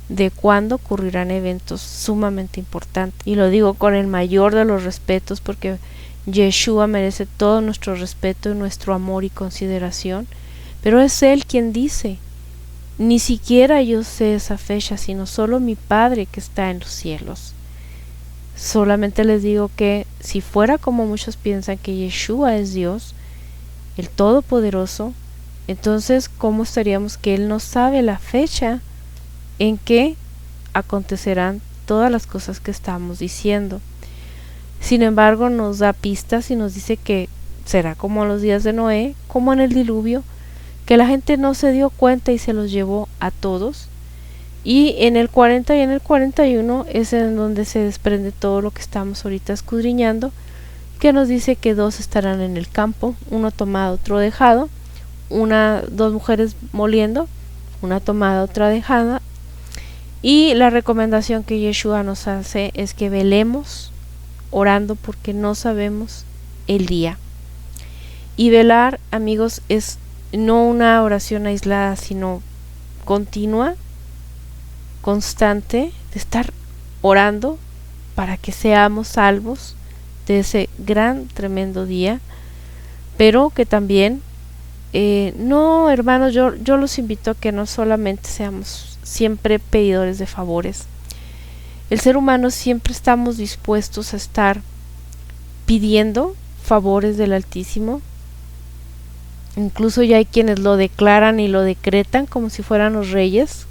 de cuándo ocurrirán eventos sumamente importantes. Y lo digo con el mayor de los respetos, porque Yeshua merece todo nuestro respeto y nuestro amor y consideración, pero es Él quien dice, ni siquiera yo sé esa fecha, sino solo mi Padre que está en los cielos. Solamente les digo que si fuera como muchos piensan que Yeshua es Dios, el Todopoderoso, entonces ¿cómo estaríamos que Él no sabe la fecha en que acontecerán todas las cosas que estamos diciendo? Sin embargo, nos da pistas y nos dice que será como en los días de Noé, como en el diluvio, que la gente no se dio cuenta y se los llevó a todos. Y en el 40 y en el 41 es en donde se desprende todo lo que estamos ahorita escudriñando, que nos dice que 2 estarán en el campo, uno tomado, otro dejado, 2 mujeres moliendo, una tomada, otra dejada. Y la recomendación que Yeshua nos hace es que velemos orando, porque no sabemos el día. Y velar, amigos, es no una oración aislada, sino continua, constante, de estar orando para que seamos salvos de ese gran, tremendo día. Pero que también no, hermanos, yo los invito a que no solamente seamos siempre pedidores de favores. El ser humano siempre estamos dispuestos a estar pidiendo favores del Altísimo. Incluso ya hay quienes lo declaran y lo decretan como si fueran los reyes.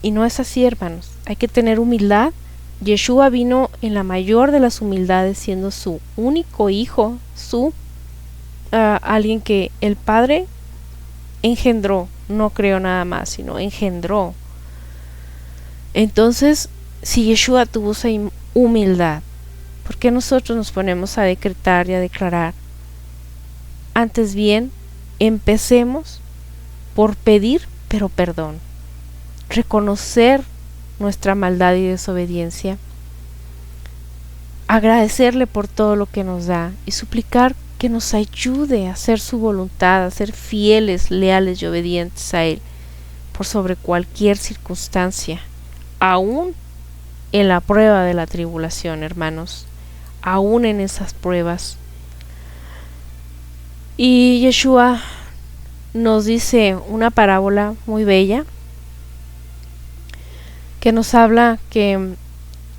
Y no es así, hermanos. Hay que tener humildad. Yeshua vino en la mayor de las humildades, siendo su único hijo, alguien que el Padre engendró, no creó nada más, sino engendró. Entonces, si Yeshua tuvo esa humildad, ¿por qué nosotros nos ponemos a decretar y a declarar? Antes bien, empecemos por pedir, pero perdón. Reconocer nuestra maldad y desobediencia. Agradecerle por todo lo que nos da y suplicar que nos ayude a hacer su voluntad, a ser fieles, leales y obedientes a Él por sobre cualquier circunstancia, aún en la prueba de la tribulación, hermanos, aún en esas pruebas. Y Yeshua nos dice una parábola muy bella que nos habla que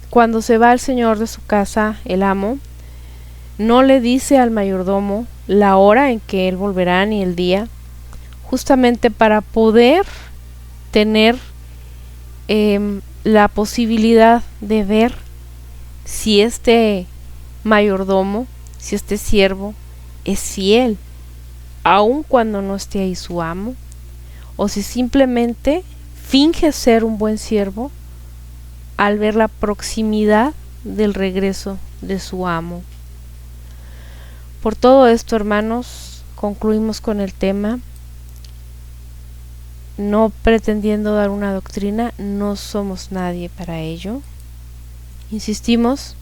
cuando se va el señor de su casa, el amo, no le dice al mayordomo la hora en que él volverá ni el día, justamente para poder tener la posibilidad de ver si este mayordomo, si este siervo es fiel aun cuando no esté ahí su amo, o si simplemente finge ser un buen siervo al ver la proximidad del regreso de su amo. Por todo esto, hermanos, concluimos con el tema, no pretendiendo dar una doctrina, no somos nadie para ello. Insistimos,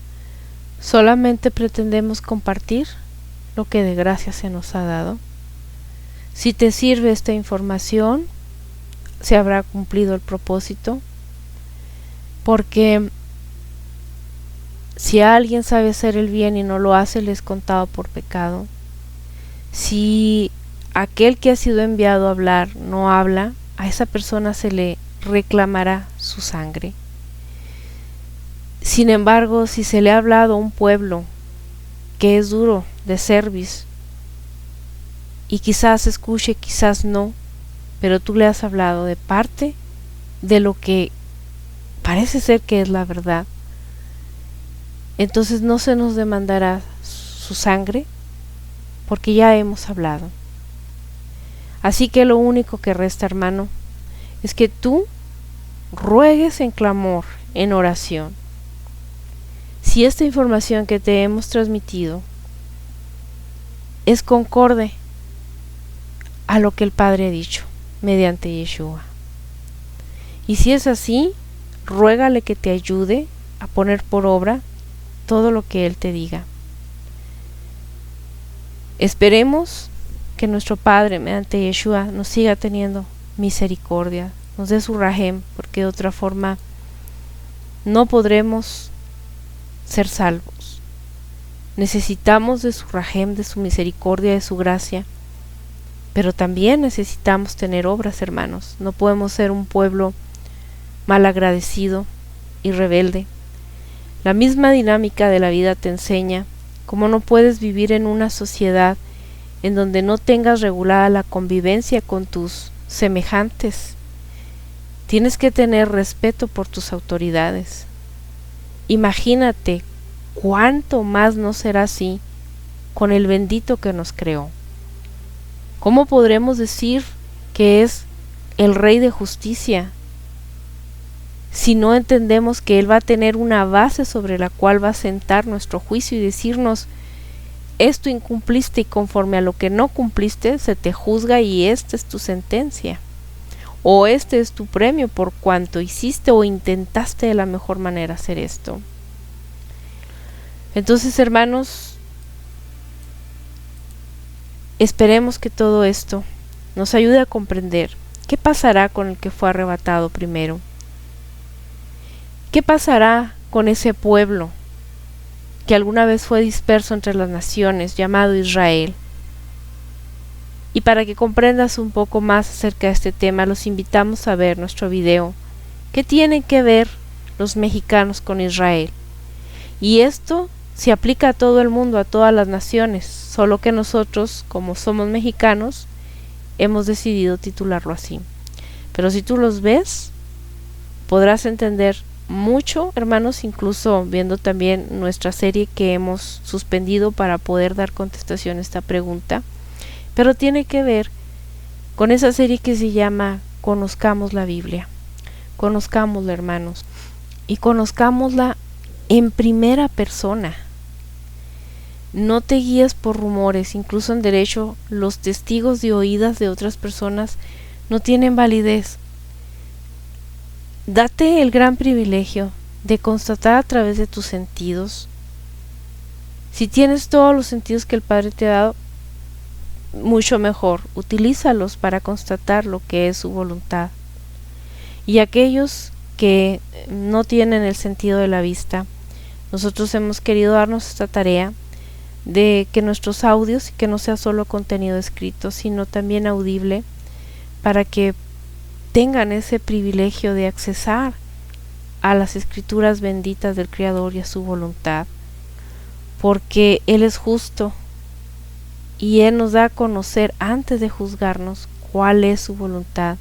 solamente pretendemos compartir lo que de gracia se nos ha dado. Si te sirve esta información, se habrá cumplido el propósito, porque si alguien sabe hacer el bien y no lo hace, le es contado por pecado. Si aquel que ha sido enviado a hablar no habla, a esa persona se le reclamará su sangre. Sin embargo, si se le ha hablado a un pueblo que es duro de cerviz, y quizás escuche, quizás no, pero tú le has hablado de parte de lo que parece ser que es la verdad, entonces no se nos demandará su sangre, porque ya hemos hablado. Así que lo único que resta, hermano, es que tú ruegues en clamor, en oración. Si esta información que te hemos transmitido es concorde a lo que el Padre ha dicho mediante Yeshua, y si es así, ruégale que te ayude a poner por obra todo lo que Él te diga. Esperemos que nuestro Padre mediante Yeshua nos siga teniendo misericordia, nos dé su rahem, porque de otra forma no podremos ser salvos. Necesitamos de su rahem, de su misericordia, de su gracia, pero también necesitamos tener obras, hermanos. No podemos ser un pueblo malagradecido y rebelde. La misma dinámica de la vida te enseña cómo no puedes vivir en una sociedad en donde no tengas regulada la convivencia con tus semejantes. Tienes que tener respeto por tus autoridades. Imagínate cuánto más no será así con el bendito que nos creó. ¿Cómo podremos decir que es el Rey de Justicia si no entendemos que Él va a tener una base sobre la cual va a sentar nuestro juicio y decirnos: esto incumpliste y conforme a lo que no cumpliste se te juzga y esta es tu sentencia, o este es tu premio por cuanto hiciste o intentaste de la mejor manera hacer esto? Entonces, hermanos, esperemos que todo esto nos ayude a comprender qué pasará con el que fue arrebatado primero. ¿Qué pasará con ese pueblo que alguna vez fue disperso entre las naciones, llamado Israel? Y para que comprendas un poco más acerca de este tema, los invitamos a ver nuestro video ¿Qué tienen que ver los mexicanos con Israel? Y esto se aplica a todo el mundo, a todas las naciones, solo que nosotros, como somos mexicanos, hemos decidido titularlo así. Pero si tú los ves, podrás entender mucho, hermanos, incluso viendo también nuestra serie que hemos suspendido para poder dar contestación a esta pregunta, pero tiene que ver con esa serie que se llama Conozcamos la Biblia. Conozcámosla, hermanos, y conozcámosla en primera persona. No te guíes por rumores. Incluso en derecho los testigos de oídas de otras personas no tienen validez. Date el gran privilegio de constatar a través de tus sentidos. Si tienes todos los sentidos que el Padre te ha dado, mucho mejor, utilízalos para constatar lo que es su voluntad. Y aquellos que no tienen el sentido de la vista, nosotros hemos querido darnos esta tarea de que nuestros audios, que no sea solo contenido escrito, sino también audible, para que tengan ese privilegio de accesar a las escrituras benditas del Creador y a su voluntad, porque Él es justo y Él nos da a conocer antes de juzgarnos cuál es su voluntad.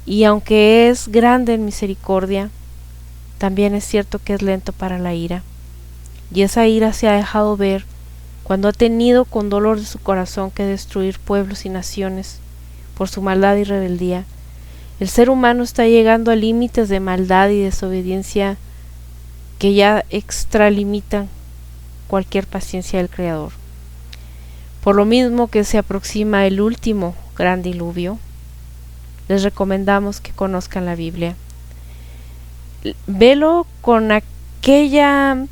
Y aunque es grande en misericordia, también es cierto que es lento para la ira, y esa ira se ha dejado ver cuando ha tenido con dolor de su corazón que destruir pueblos y naciones por su maldad y rebeldía. El ser humano está llegando a límites de maldad y desobediencia que ya extralimitan cualquier paciencia del Creador. Por lo mismo que se aproxima el último gran diluvio, les recomendamos que conozcan la Biblia. Velo con aquella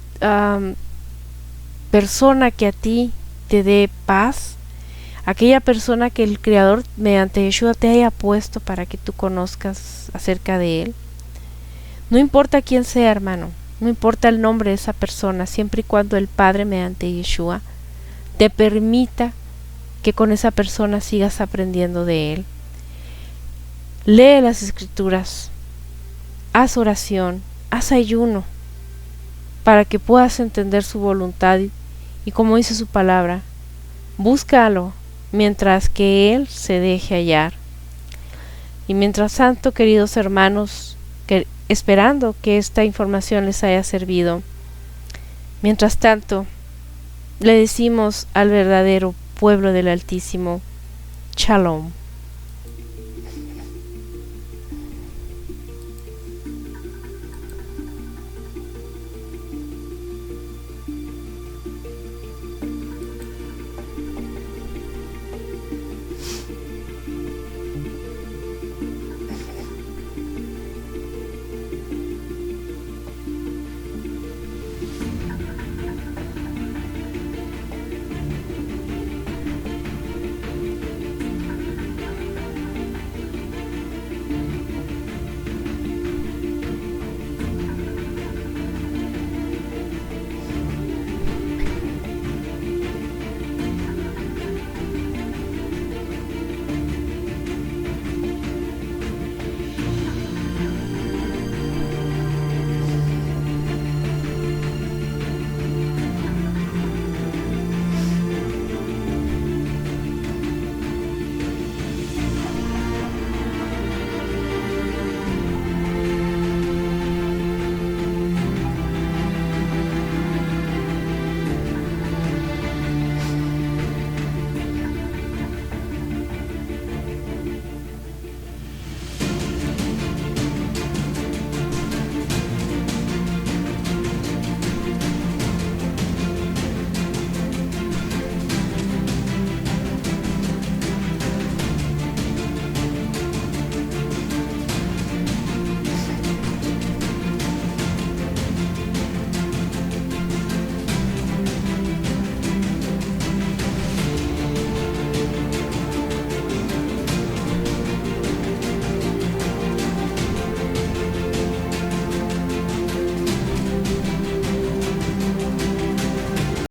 persona que a ti te dé paz, aquella persona que el Creador mediante Yeshua te haya puesto para que tú conozcas acerca de Él. No importa quién sea, hermano, no importa el nombre de esa persona, siempre y cuando el Padre mediante Yeshua te permita que con esa persona sigas aprendiendo de Él. Lee las Escrituras, haz oración, haz ayuno, para que puedas entender su voluntad y como dice su palabra, búscalo mientras que Él se deje hallar. Y mientras tanto, queridos hermanos, esperando que esta información les haya servido, mientras tanto, le decimos al verdadero pueblo del Altísimo, Shalom.